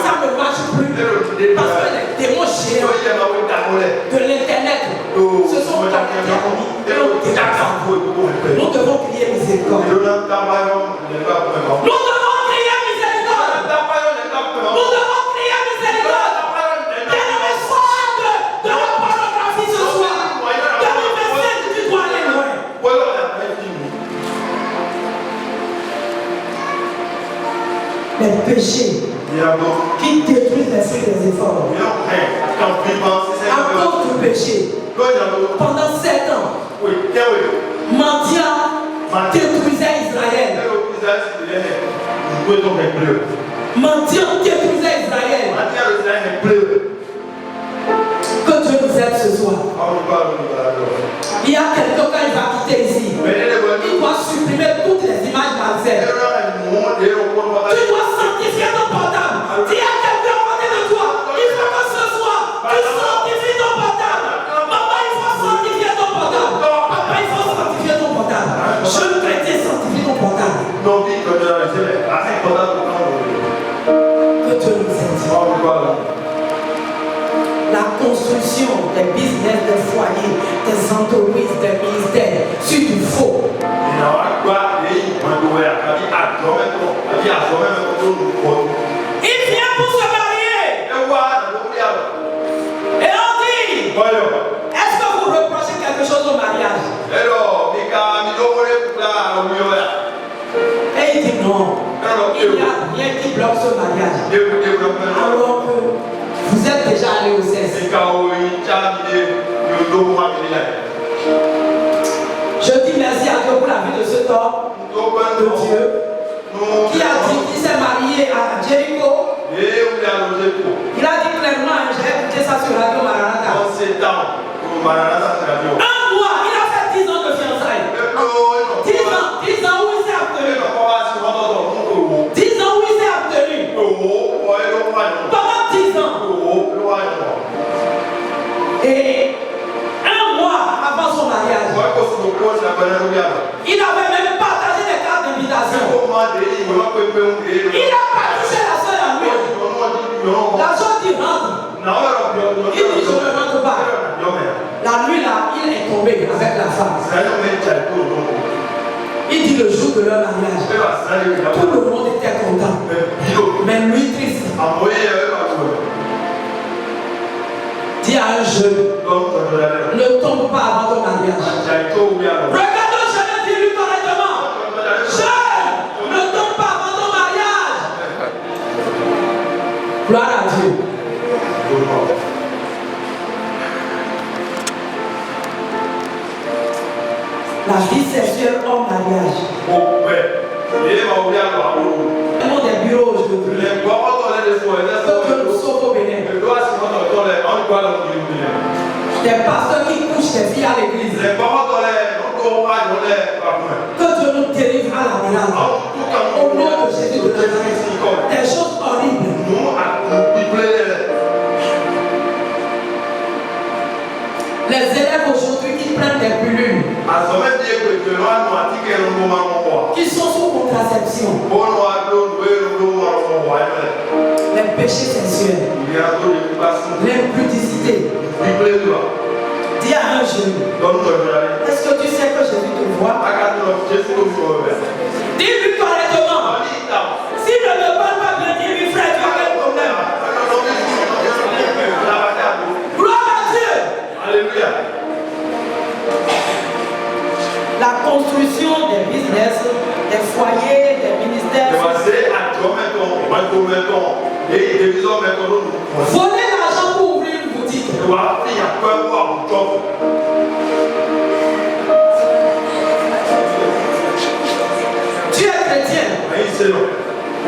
Ça ne marche plus. Parce que les démons géants de l'internet se sont connectés à lui. péchés qui détruisent l'esprit des efforts. À cause du péché, pendant 7 ans, mendiant détruisait Israël. Mendiant détruisait Israël. Que Dieu nous aide ce soir. Il y a quelqu'un quand il va quitter ici, il doit supprimer toutes les images malsaines. Tu dois sanctifier ton portable. Il y a quelqu'un à côté de toi. Il faut que ce soir, tu sanctifies ton portable. Maman, il faut sanctifier ton portable. Papa, il faut sanctifier ton portable. Jeune chrétien, sanctifie ton portable. Que Dieu nous aide. La construction des business, des foyers, des entreprises, des ministères sur du faux. Il vient pour se marier. Et on dit, est-ce que vous reprochez quelque chose au mariage? Et il dit non. Il n'y a rien qui bloque ce mariage. Alors que vous êtes déjà allé au CES. Je dis merci à Dieu pour la vie de cet homme de Dieu qui a dit qu'il s'est marié à Jéricho. Il a dit clairement, j'ai écouté ça sur Radio Maranatha. 1 mois, il a fait 10 ans de fiançailles. 10 ans où il s'est abstenu. 10 ans où il s'est abstenu. Pendant 10 ans. Et 1 mois avant son mariage, il avait même partagé des cartes d'invitation. Il a pas touché la seule à lui. La soeur dit rentre. Il dit je ne rentre pas. La nuit là, il est tombé avec la femme. Il dit le jour de leur mariage, tout le monde était content. Mais lui triste. Dis à un jeune, ne tombe pas avant ton mariage. Regarde le jeune et dis-lui correctement, jeune, ne tombe pas avant ton mariage. Gloire à Dieu. La vie sexuelle hors mariage. Le monde des bureaux aujourd'hui. Que nous sauve au Bénin. Des pasteurs qui couchent des filles à l'église. Que Dieu nous délivre à la malade. Au nom de Jésus de Nazareth. Des choses horribles. Les élèves aujourd'hui qui prennent des pilules, qui sont sous contraception, les péchés sexuels, l'impudicité. Dis à un jeune, est-ce que tu sais que Jésus te voit? Dis-lui correctement. S'il ne te parle pas bien, dis-lui frère, tu as quel problème? Gloire à Dieu. Alléluia. La construction des business, des foyers, des ministères. Voler l'argent pour ouvrir une boutique. Tu es chrétien.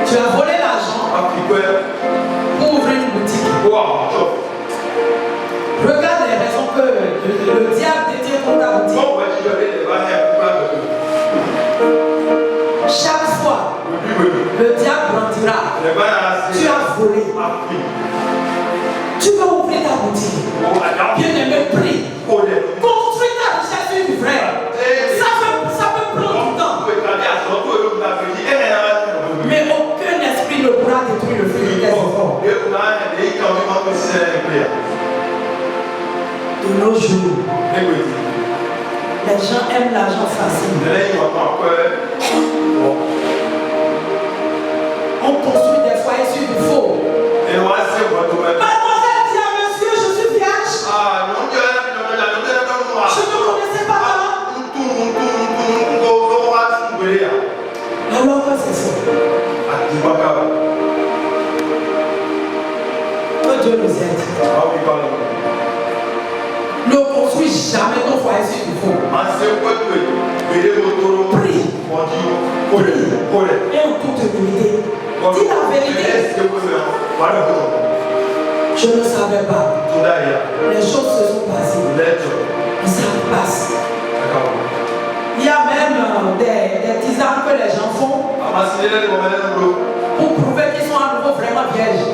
Tu as volé l'argent pour ouvrir une boutique. Regarde les raisons que le diable détient contre ta boutique. Chaque fois, le diable brandira. Tu as volé. Tu vas ouvrir ta boutique. Bien-aimé, prie. Construis ta richesse du vrai. Ça peut prendre du temps. Mais aucun esprit ne pourra détruire le fruit de tes efforts. De nos jours, les gens aiment l'argent facile. On construit des foyers sur du faux. Mademoiselle dit à monsieur, je suis vierge. Je ne connaissais pas avant. Alors que c'est ça. Ne construis jamais ton foyer sur du faux. Prie. Et en toute humilité. Dis la vérité. Je ne savais pas. Les choses se sont passées. Et ça passe. Il y a même des tisanes que les gens font pour prouver qu'ils sont à nouveau vraiment vierges.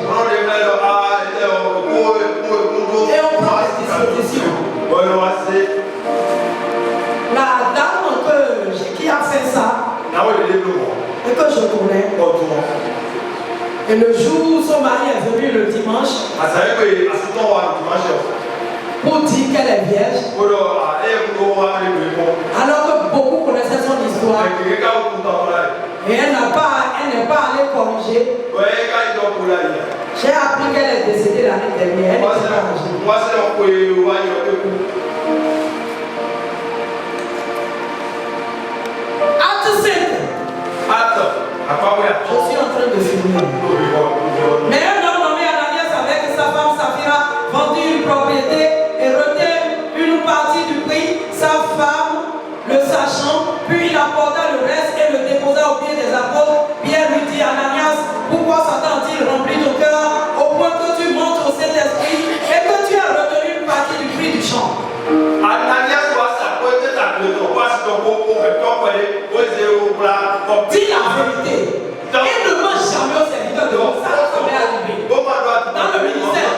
Et on prend les dispositions. La dame qui a fait ça, et que je connais, et le jour où son mari est venu le dimanche, pour dire qu'elle est vierge, alors que beaucoup connaissaient son histoire, et elle n'est pas allée corriger. J'ai appris qu'elle est décédée l'année dernière. Elle était Acte 5. Je suis en train de filmer. Mais un homme nommé Ananias avec sa femme Saphira vendit une propriété et retint une partie du prix. Sa femme, le sachant, puis il apporta le reste et le déposa au pied des apôtres. Pierre lui dit: Ananias, pourquoi Satan a-t-il rempli ton cœur au point que tu montes au Saint-Esprit et que tu as retenu une partie du prix du champ? Dis la vérité. Et ne mange jamais au serviteur de Dieu. Ça m'est arrivé. Dans le ministère,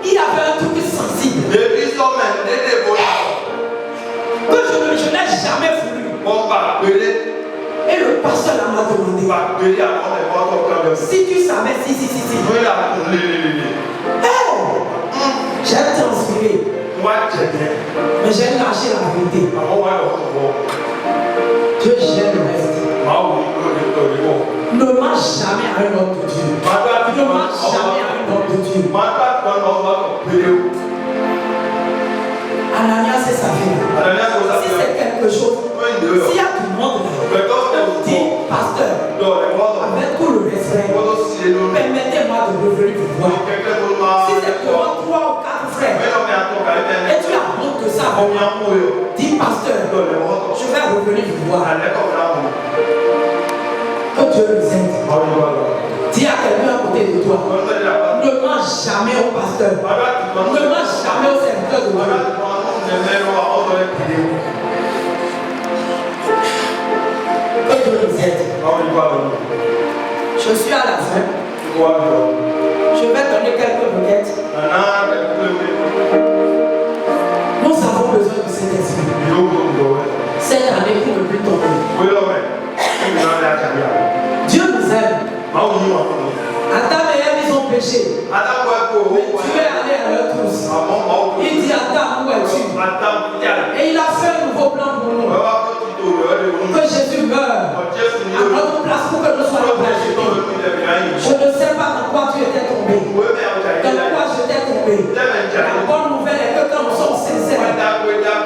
il y avait un truc sensible que je n'ai jamais voulu. Et le pasteur m'a demandé: si tu savais, si. J'ai transpiré. Mais j'ai lâché la vérité. Dieu gère le reste. Ne mange jamais à un homme de Dieu. Ne mange jamais à un homme de Dieu. Ananias et Saphira. Si c'est quelque chose, s'il y a du monde là, dis: pasteur, avec tout le respect, permettez-moi de revenir vous voir. Si c'est pour 3 ou 4 frères, et tu as honte de ça, dis: pasteur, je vais revenir vous voir. Que Dieu nous aide. Dis à quelqu'un à côté de toi: ne mange jamais au pasteur. Ne mange jamais au serviteur de Dieu. Que Dieu nous aide. Je suis à la fin. Je vais donner quelques requêtes. Nous avons besoin de cet esprit. Cette année pour ne plus tomber. Dieu nous aime. Adam et Ève, ils ont péché. Mais Dieu est allé à leur tous. Il dit: Adam, où es-tu? Et il a fait un nouveau plan pour nous. Que Jésus meure à notre place pour que nous soyons rachetés. Je ne sais pas dans quoi tu étais tombé. Dans quoi j'étais tombé. La bonne nouvelle est que quand nous sommes sincères,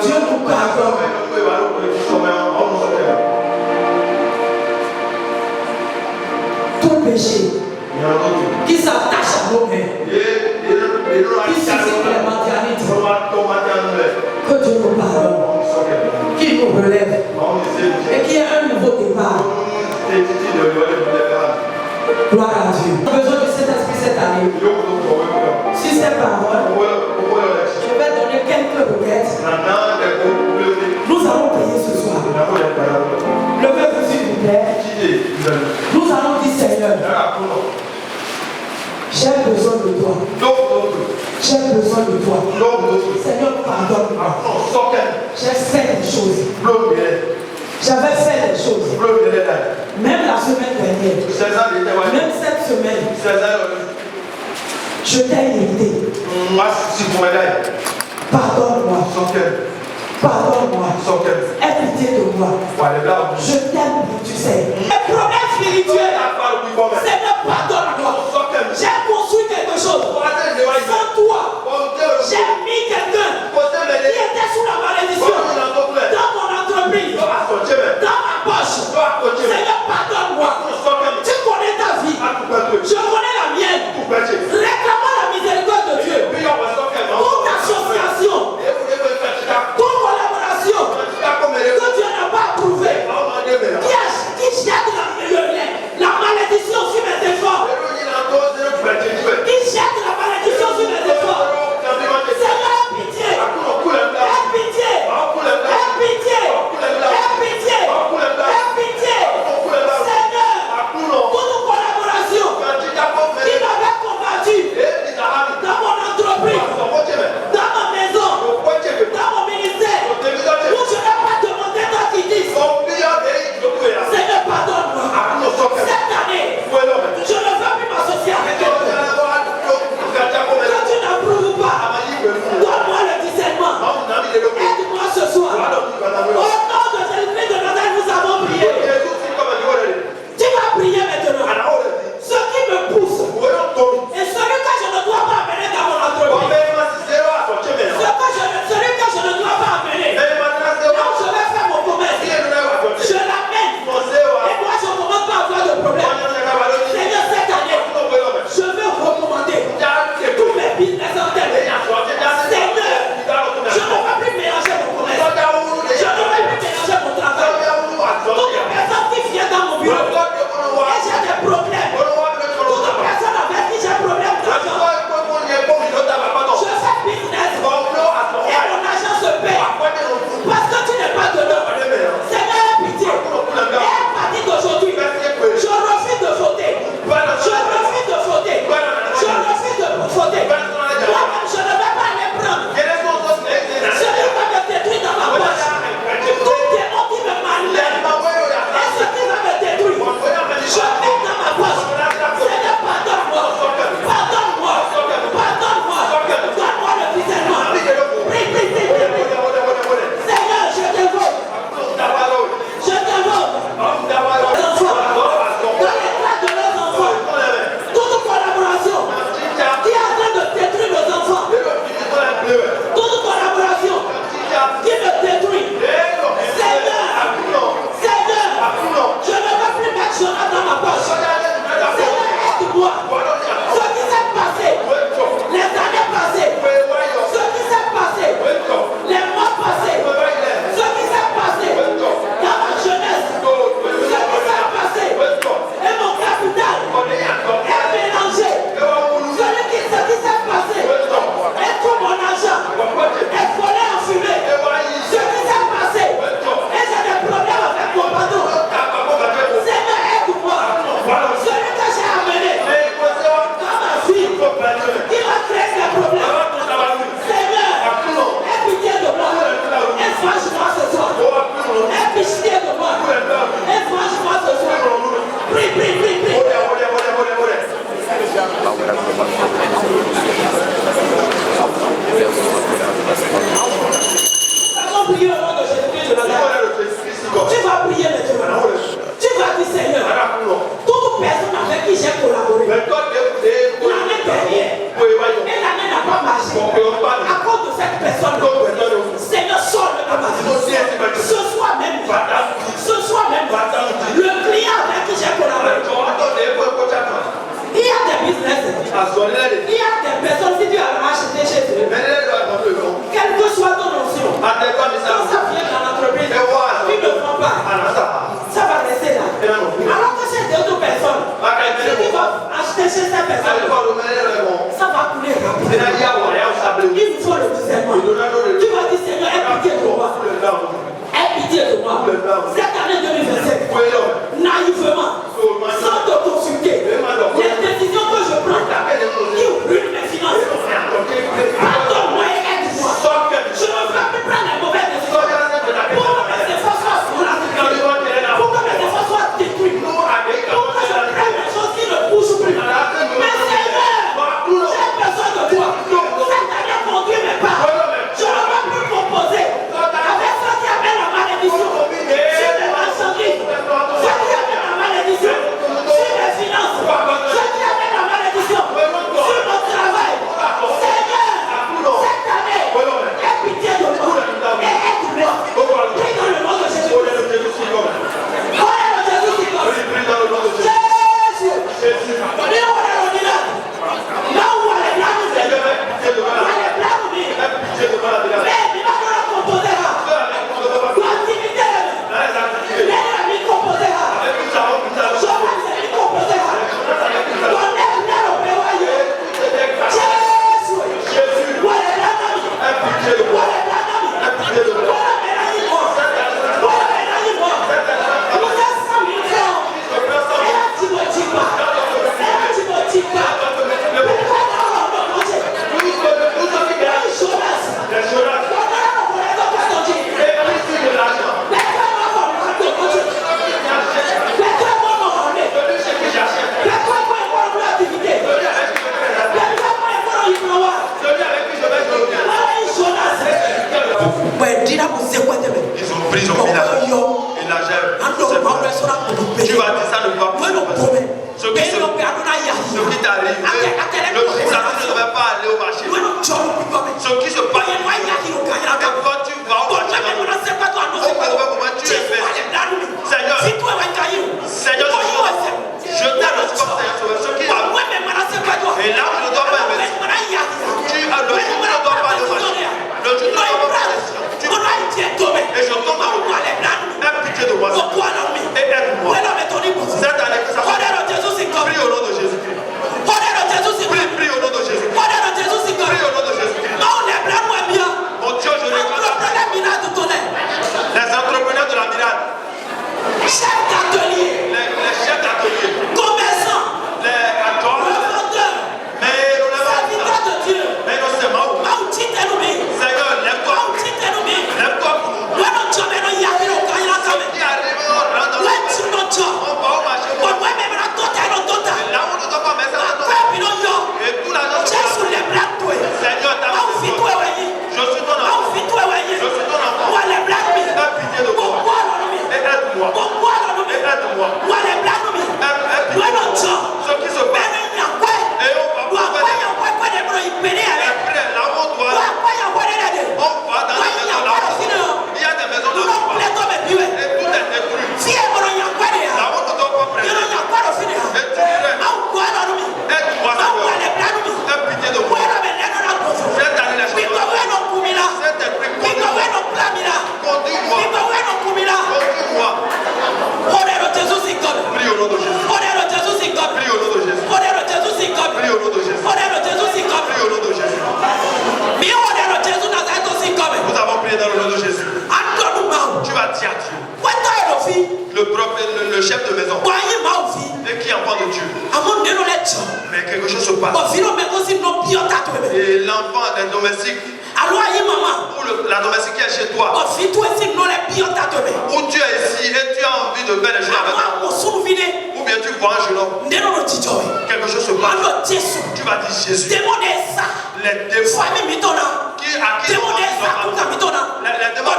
Dieu nous pardonne. Tout péché qui s'attache à nos mains, qui suscite les matérialités, que Dieu nous pardonne, qui nous relève et qui ait un nouveau départ. Gloire à Dieu. Nous avons besoin de cet esprit cette année. Si c'est parole, je vais donner quelques requêtes. Nous allons prier ce soir. Levez-vous s'il vous plaît. Nous allons dire: Seigneur, j'ai besoin de toi. J'ai besoin de toi. Seigneur, pardonne-moi. J'ai fait des choses. J'avais fait des choses. Même la semaine dernière. Même cette semaine. Je t'ai irrité. Pardonne-moi. Pardonne-moi. Aie pitié de moi. Je t'aime, tu sais. Un problème spirituel. Seigneur, pardonne-moi. J'ai construit quelque chose. Sans toi, j'ai mis quelqu'un qui était sous la malédiction dans mon entreprise, dans ma poche. Seigneur, pardonne-moi. Tu connais ta vie. Je connais la mienne. Réclamons la miséricorde de Dieu. Toute association brise son village et la gère. Tu vas dire ça ne va pas passer. Ce qui t'arrive, le jour là tu ne devais pas aller au marché. Ce qui se passe, quand tu vas au marché, au moment tu es fait. Seigneur, Seigneur, je t'annonce comme Seigneur Sauveur. Ce qui arrive, et là je ne dois pas investir. Tu as le jour où tu ne dois pas aller au marché. Le jour où tu ne dois pas aller au marché. Et je tombe dans le bois. Aie pitié de moi, et aide-moi. Cette année que ça soit. Prie au nom de Jésus-Christ. Prie au nom de Jésus-Christ. Prie au nom de Jésus-Christ. Mon Dieu, je réclame les entrepreneurs de la miracle. Les chefs d'atelier. Commerçants. Les revendeurs. Serviteurs de Dieu. Seigneur, lève-toi. Lève-toi pour nous. Qui arrive, on rentre dans le on va au marché. Et là où on ne doit pas mettre ça dans et tout l'argent se passe. Seigneur, ta vie. Je suis ton enfant. Je suis ton enfant. Aie pitié de moi. Et aide-moi. Et aide-moi. Ce qui se passe. Et on va faire. Après, là où on doit. On va dans la maison là. Il y a des maisons là. Et tout est détruit. Là où on ne doit pas prêter. Et tu dirais. Aide-moi, Seigneur. Aie pitié de moi. Cette année, les choses. Cet esprit, conduis-moi. Conduis-moi. Prie au nom de Jésus. Prie au nom de Jésus. Prie au nom de Jésus. Prie au nom de Jésus. Nous avons prié dans le nom de Jésus. Tu vas dire à Dieu. Le chef de maison. Et qui est enfant de Dieu. Mais quelque chose se passe. Et l'enfant des domestiques. Ou la domestique qui est chez toi. Ou tu es ici et tu as envie de faire les choses avec toi. Ou bien tu vois un jeune homme. Quelque chose se passe. Tu vas dire Jésus. Les démons qui les démons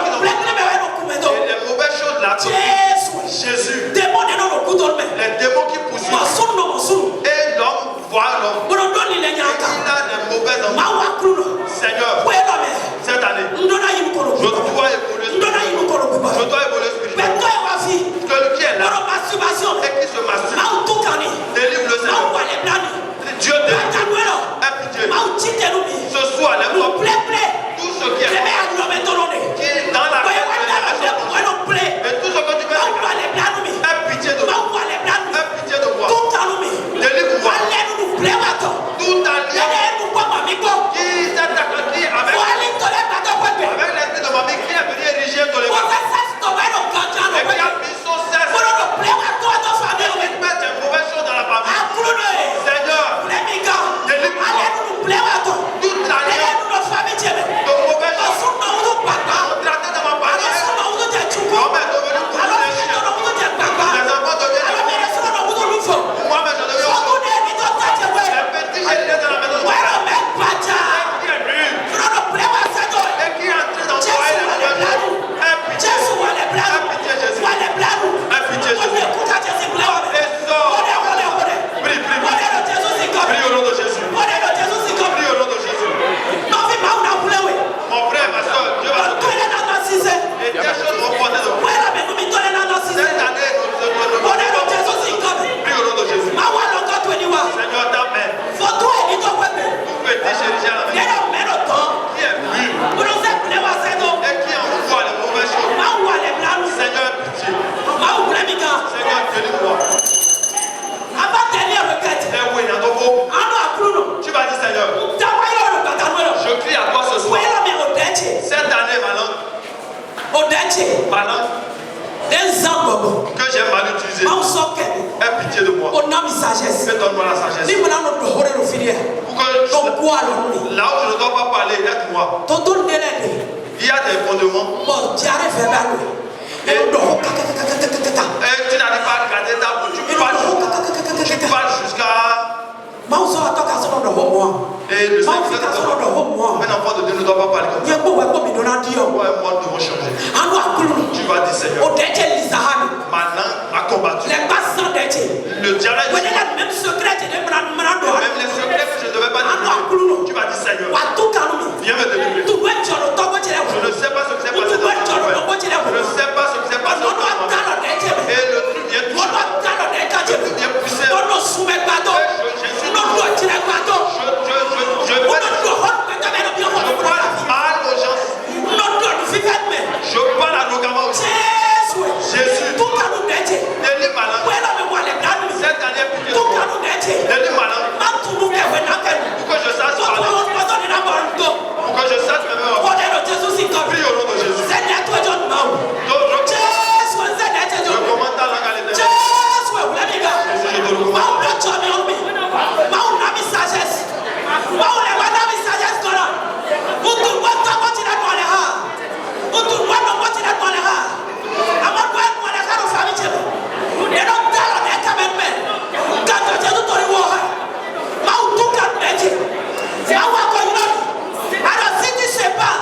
qui n'ont les mauvaises choses là. Jésus. Les démons qui poursuivent. Et l'homme voit l'homme. Et il a des mauvaises envies. Seigneur, cette année, je dois évoluer spirituellement. Celui qui est là et qui se masturbe, délivre le Seigneur. Dieu délivre. Aie pitié. Ce soir, lève-toi. Tout ce qui est qui dans la et tout ce que tu veux, aie pitié de moi. Aie pitié de moi. Délivre-moi. Tout allié qui s'attaque avec l'esprit de mamie qui est venu ériger dans les mains. Et qui a mis son cesse. Et qui met des mauvaises choses dans la famille. Seigneur, délivre-moi. Toute l'alliance de mauvaises choses. On traitait de ma famille. L'homme est devenu pour les chiens. Les enfants deviennent fous. Moi-même, je deviens fou. Les petits, j'ai été dans la maison de mon père. Et qui est nul. Et qui est entré dans le foyer de mon père. Aie pitié. Aie pitié, Jésus. Aie pitié, Jésus. Et sors. Prie, prie, prie. Prie au nom de Jésus. Prie au nom de Jésus. Mon frère, ma soeur, Dieu va te donner. Et des choses vont porter de moi. Cette année, prie au nom de Jésus. Seigneur, ta main. Tout petit chérigé à la maison. Qui est vu. Et qui envoie les mauvaises choses. Seigneur, pitié. Seigneur, délivre-moi. Et oui, tu vas dire, Seigneur, je crie à toi ce soir. Cette année, ma langue que j'ai mal utilisée. Aie pitié de moi. Et donne-moi la sagesse. Pour que là où je ne dois pas parler, aide-moi. Il y a des fondements. Et tu n'arrives pas à regarder ta bouche. Tu parles jusqu'à. Et le Seigneur, un enfant de Dieu ne doit pas parler comme ça. Toi et moi, nous devons changer. vas dire Seigneur, ma langue a combattu. Le diable a dit, même les secrets que je ne devais pas dire, tu vas dire Seigneur, viens me délivrer. Je ne sais pas ce qui s'est passé dans mon cœur. Je ne sais pas ce qui s'est passé dans mon cœur. Et le truc vient toucher. Le truc vient pousser. Je parle mal aux gens. Je parle arrogamment aussi. Jésus, délivre ma langue. Cette année est plus délivre ma langue. Pour que je sache parler. Pour que je sache me mettre. Prie au nom de Jésus. Je commande ta langue à l'éternel. Jésus, je te le alors si tu sais pas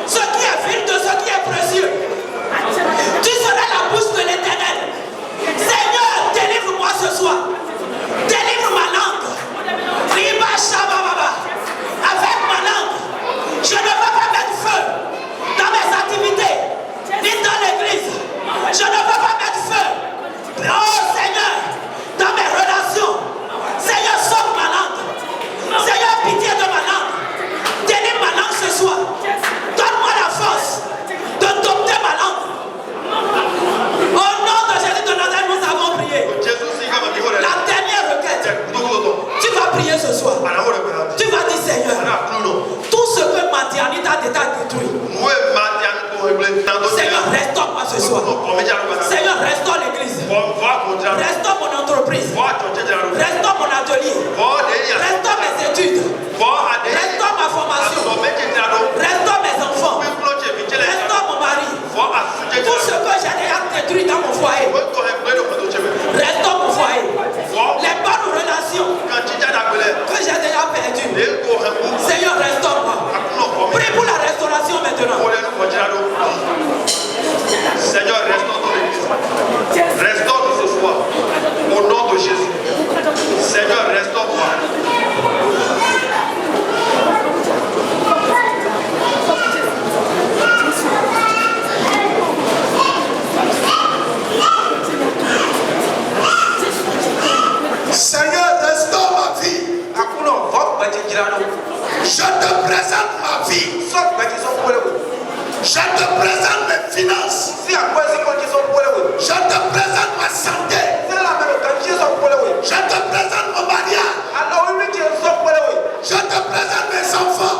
ce qui est vil de ce qui est précieux, tu seras la bouche de l'Éternel. Seigneur, délivre-moi ce soir. Délivre ma langue. Avec ma langue, je ne veux pas mettre feu dans mes activités, ni dans l'église. Je ne veux pas mettre feu. Oh Seigneur, dans mes relations. Seigneur, sauve ma langue. Seigneur, pitié de ma langue. Délivre ma langue ce soir. Donne-moi la force de dompter ma langue. Au nom de Jésus de Nazareth, nous avons prié. La dernière requête. Tu vas prier ce soir. Tu vas dire Seigneur, tout ce que Madianite a déjà détruit. Seigneur, restaure-moi ce soir. Seigneur, restaure l'église. Restaure mon entreprise. Restaure mon atelier. Restaure mes études. Restaure ma formation. Restaure mes enfants. Restaure mon mari. Tout ce que j'ai déjà détruit dans mon foyer. Restaure mon foyer. Les bonnes relations que j'ai déjà perdues. Seigneur, restaure-moi. Prie pour la restauration maintenant. Seigneur, restaure ton église. Restaure ce soir. Au nom de Jésus. Seigneur, restaure-moi. Seigneur, restaure ma vie. Je te présente ma vie. Je te présente mes finances. Je te présente ma santé. Je te présente mon mariage. Je te présente mes enfants.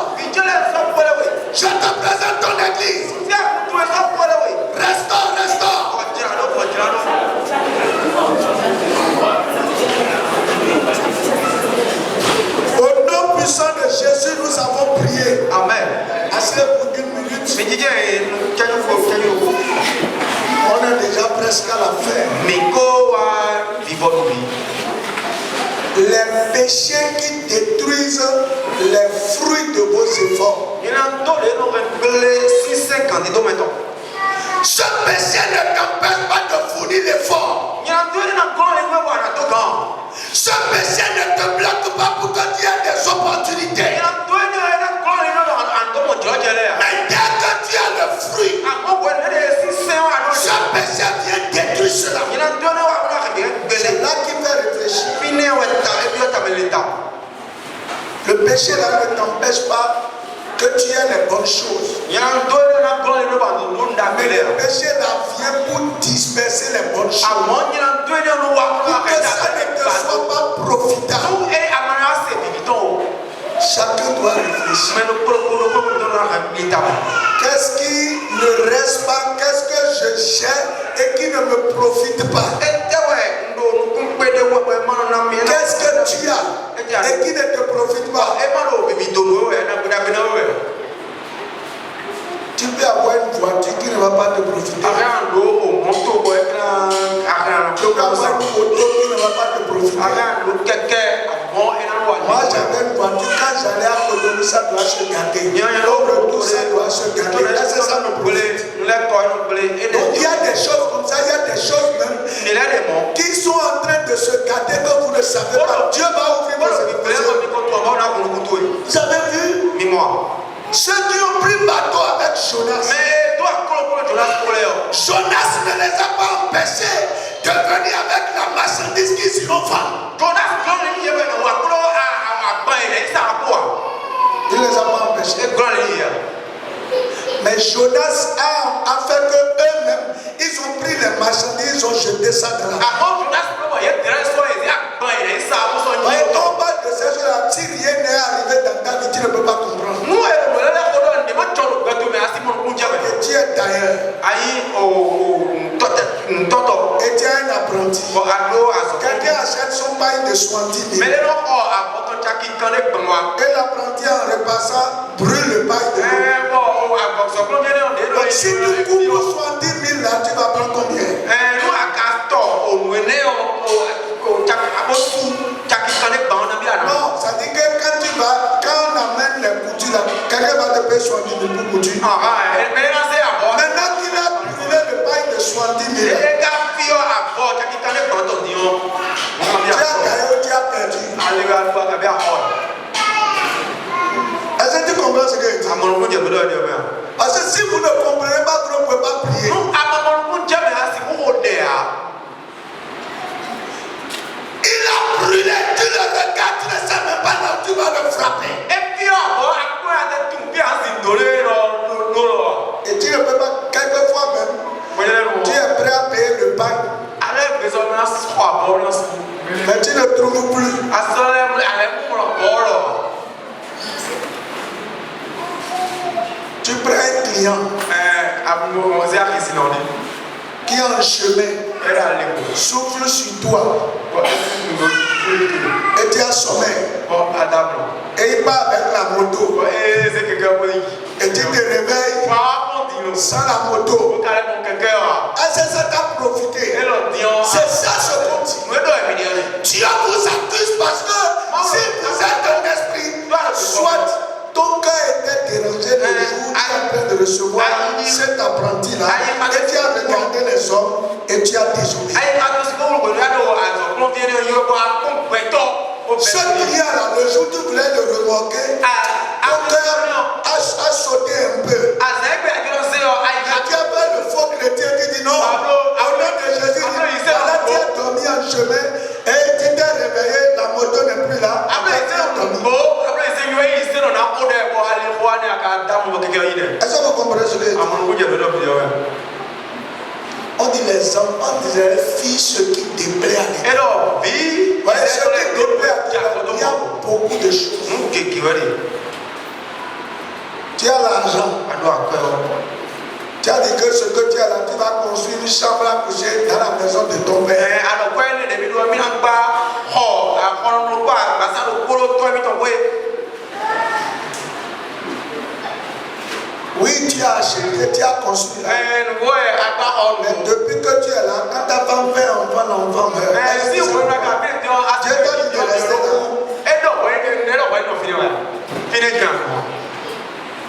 Je te présente ton église. Restaure, restaure. Au nom puissant de Jésus, nous avons prié. Amen. Asseyez-vous une minute. On est déjà presque à la fin. Les péchés qui détruisent les fruits de vos efforts. Ce péché ne t'empêche pas de fournir l'effort. Ce péché ne te bloque pas pour que tu aies des opportunités. Mais dès que tu as le fruit, ce péché vient détruire cela. C'est là qu'il fait réfléchir. Le péché là ne t'empêche pas que tu aies les bonnes choses. Mais le péché là vient pour disperser les bonnes choses. Pour que ça ne te soit pas profitable. Chacun doit réfléchir. Qu'est-ce qui ne reste pas? Qu'est-ce que je gère et qui ne me profite pas? Qu'est-ce que tu as et qui ne te profite pas? Tu peux avoir une voiture qui ne va pas te profiter. Tu peux avoir une moto qui ne va pas te profiter. Moi j'avais une voiture, quand j'allais à Cotonou, ça doit se gâter. Au retour, ça doit se gâter. Laissez ça me profite. Donc il y a savez pas. Dieu va ouvrir vos yeux. Vous avez vu? Ceux qui ont pris bateau avec Jonas. Jonas ne les a pas empêchés de venir avec la marchandise qu'ils iront vendre. Il les a pas empêchés. Mais Jonas a fait que eux-mêmes, ils ont pris les marchandises, ils ont jeté ça dans la mer. On parle de ces choses-là. Si rien n'est arrivé dans ta vie, tu ne peux pas comprendre. Et tu es d'ailleurs. Et tu es un apprenti. Quelqu'un achète son paille de 70 000. Et l'apprenti en repassant brûle le paille de l'eau. Donc si tu coupes pour 70 000 là, tu vas prendre combien? Non, ça dit que quand on amène les coutures là, quelqu'un va te payer 70 000 pour couture. Maintenant qu'il a brûlé le paille de 70 000, tu as gagné, tu as perdu. Est-ce que tu comprends ce que je dis? Parce que si vous ne comprenez pas, vous ne pouvez pas prier. Il a brûlé, tu le regardes, tu ne sais même pas là où tu vas le frapper. Et tu ne peux pas, quelquefois même, tu es prêt à payer le bail. Mais tu ne trouves plus. Tu prends un client qui est en chemin, souffle sur toi, et tu as sommeil, et il part avec la moto, et tu te réveilles sans la moto. Est-ce que ça t'a profité? C'est ça ce qu'on dit. Dieu vous accuse parce que si vous êtes un esprit, soit ton cœur était dérangé le jour où tu es en train de recevoir cet apprenti-là, et tu as regardé les hommes et tu as désobéi. Ce client-là, le jour où tu voulais le remorquer, ton cœur a sauté un peu. Tu avais le faux chrétien qui dit non, au nom de Jésus, voilà, tu as dormi en chemin et tu t'es réveillé, la moto n'est plus là. Est-ce que vous comprenez ce que je dis? On dit les hommes, on dit les filles, ce qui déplaît à Dieu. Ouais, ce qui déplaît à Dieu, il y a beaucoup de choses. Tu as l'argent. Tu as dit que ce que tu as là, tu vas construire une chambre à coucher dans la maison de ton père. Oui, tu as acheté, tu as construit là. Mais depuis que tu es là, quand ta femme fait enfant, l'enfant meurt. Dieu t'a dit de rester là.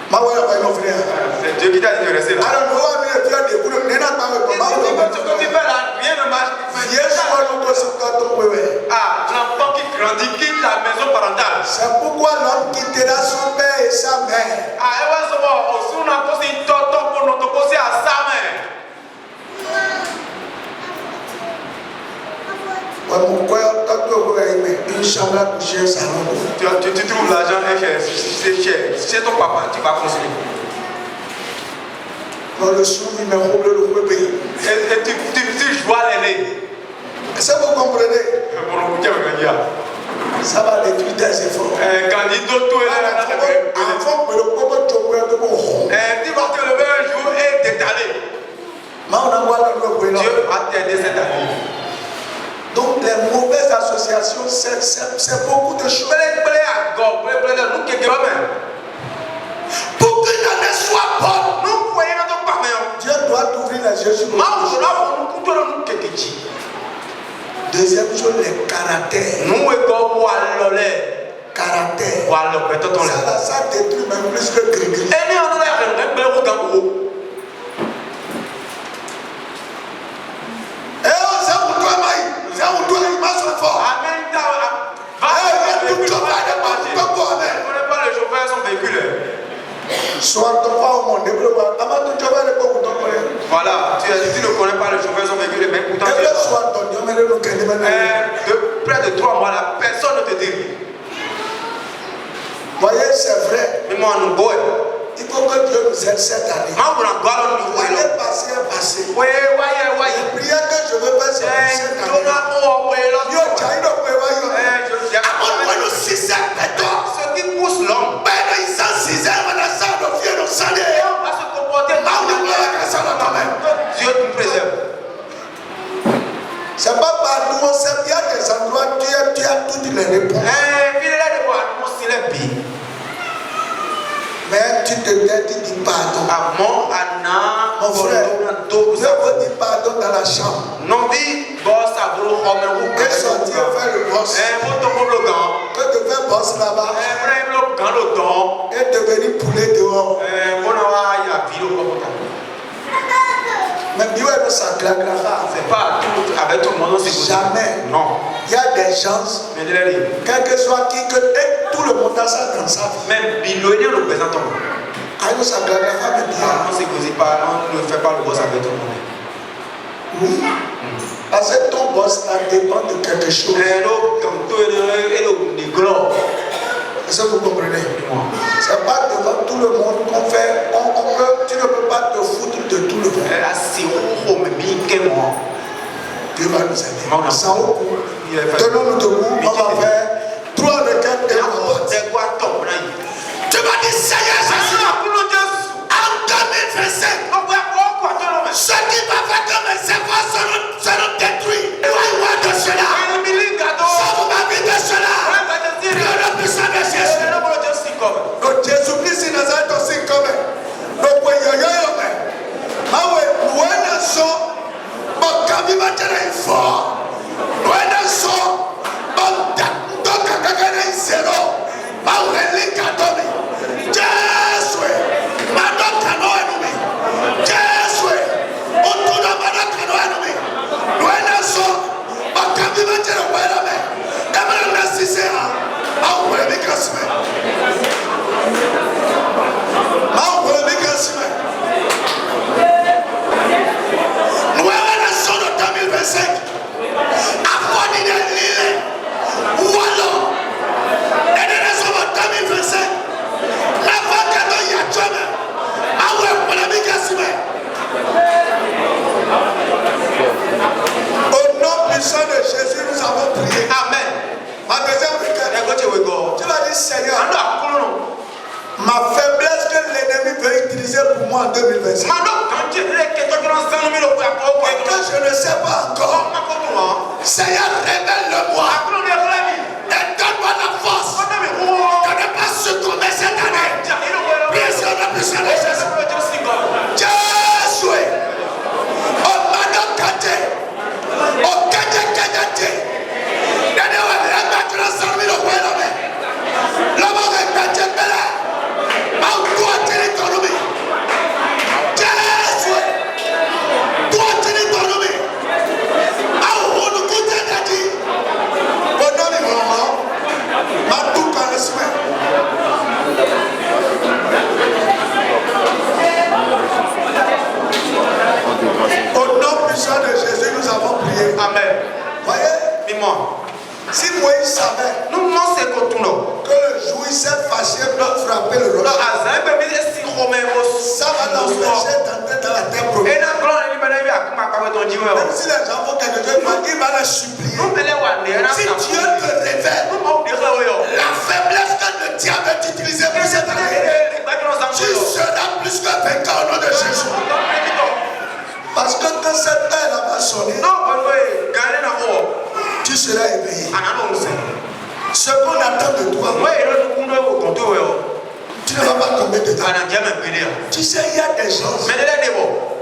Ma ouais, ouais, non, frère. C'est Dieu qui t'a dit de rester là. Alors, nous allons venir faire des boulots. N'est-ce pas le combat? Tu fais là, rien ne marche. L'enfant qui grandit quitte la maison parentale. C'est pourquoi l'homme quittera son père et sa mère. Ouais, mon cœur, une chambre à coucher, un salon. Tu trouves l'argent c'est cher. C'est ton papa, tu vas construire. Dans le sou, il me roule le pays. Et tu joues à l'année. Est-ce que vous comprenez? Ça va détruire tes efforts. Quand il doit tout tu vas te lever un jour et t'étaler. Dieu va t'aider cette année. Donc les mauvaises associations, c'est beaucoup de choses. Pour qu'une année soit bonne, Dieu doit t'ouvrir les yeux sur deuxième chose, les caractères. Caractère. Ça détruit même plus que gris-gris. Eh oh, c'est pour toi, Maï. C'est pour toi, il marche fort. Voilà, tu ne connais pas le chauffeur, ils ont vécu les mêmes. Pourtant, de près de 3 mois, là, personne ne te dit. Voyez, c'est vrai. Mais moi, nous, boy. Il faut que Dieu nous aide cette année. L'année passée est passée. La prière que je veux faire, c'est cette année. Ce qui pousse l'homme, va se comporter mal. Dieu nous préserve. C'est pas partout, on sait bien des endroits, tu as toutes les réponses. Mais tu te dis pardon. Mon frère, ne vous dis pardon dans la chambre. Et sortir faire le boss. Que de faire boss là-bas. Et devenir poulet dehors. Mais Dieu est sa claque. C'est pas tout avec tout le monde aussi. Jamais. Non. Il y a des gens, quel que soit qui, que tout le monde a ça dans sa vie. Même billonnier nous présentons. Aïe, sa claque, la femme dit. On ne fait pas le boss avec tout le monde. Oui. Parce que ton boss dépend de quelque chose. Est-ce que vous comprenez? C'est pas devant tout le monde qu'on fait. Tu ne peux pas te foutre de tout le monde. Dieu va nous aider. Sans recours. Donnons-nous debout. On va faire 3 requêtes de la porte. Tu vas dire Seigneur Jésus. En 2025. Ce qui va faire que mes efforts seront détruits. Loin de cela. Sauve ma vie de cela. Le puissant de Jésus. Le Jésus-Christ est dans un dossier commun. Le Poyoyoyo. Mawe, loin de ça. Mon camion va tenir fort. Loin de ça. Mon docteur est zéro. Mawe, l'Ikatomi. Jésus. Ma docteur est nommé. Jésus. Autour ma docteur est nommé. Loin de ça. Mon camion va tenir fort. Au nom puissant de Jésus, nous avons prié. Amen. Ma deuxième requête. Tu vas dire Seigneur, ma faiblesse que l'ennemi veut utiliser pour moi en 2025. Et que je ne sais pas encore. Seigneur, révèle-le-moi. Et donne-moi la force de ne pas succomber cette année. Priez sur la puissance de Jésus. Jésus. Oh, Madame Kate. Oh, Kate. Au nom puissant de Jésus, nous avons prié. Amen. Voyez, Dis-moi. si Moïse savait que le jour il s'est fâché pour frapper le rocher, ça va l'empêcher d'entrer dans la terre promise. Même si les gens vont quelque chose, il va les supplier. Si Dieu te révèle la faiblesse que le diable va utiliser pour cette année, tu seras plus que vainqueur au nom de Jésus. Parce que quand cette heure va sonner, tu seras éveillé. Ce qu'on attend de toi, tu ne vas pas tomber dedans. Tu sais, il y a des choses,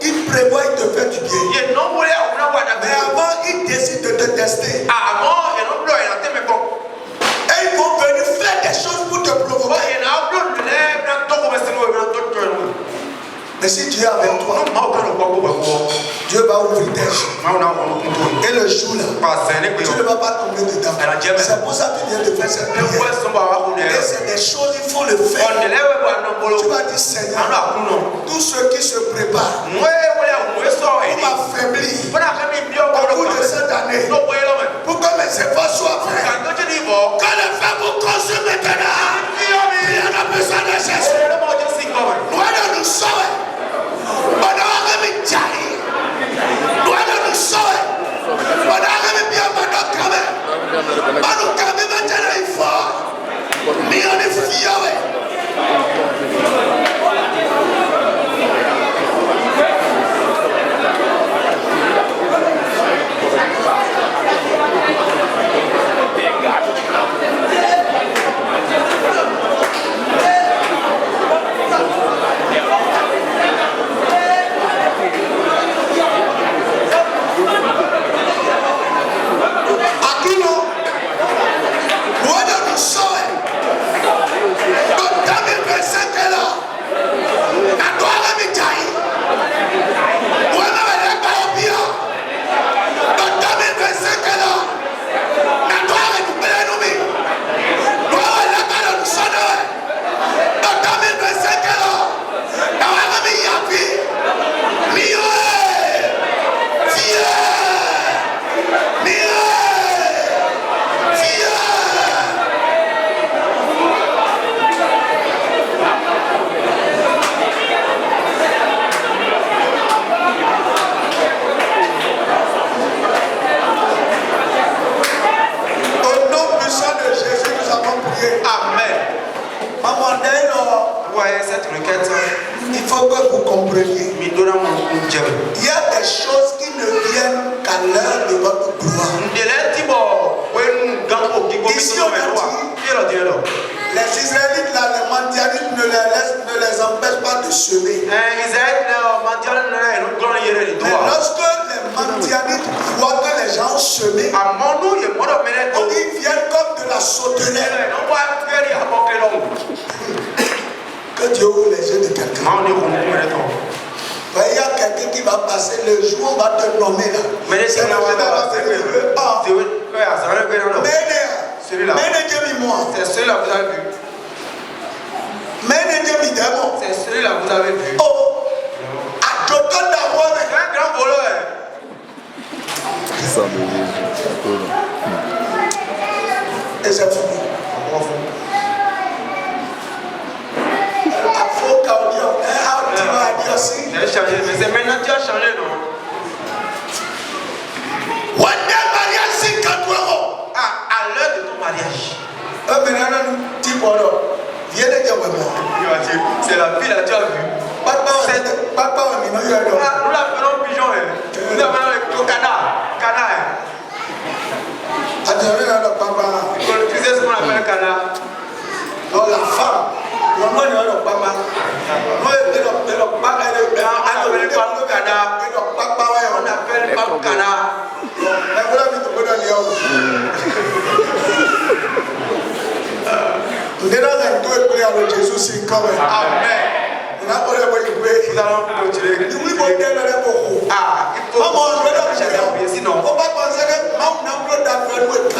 ils prévoient, ils te font du bien. Mais avant, ils décident de te tester. Et ils vont venir faire des choses pour te provoquer. Mais si Dieu est avec toi, Dieu va ouvrir tes yeux. Et le jour là, tu ne vas pas tomber dedans. C'est pour ça que tu viens de faire cette prière. Et c'est des choses, il faut le faire. Tu vas dire Seigneur, tous ceux qui se préparent Jésus, c'est quand même. Amen. Nous allons continuer.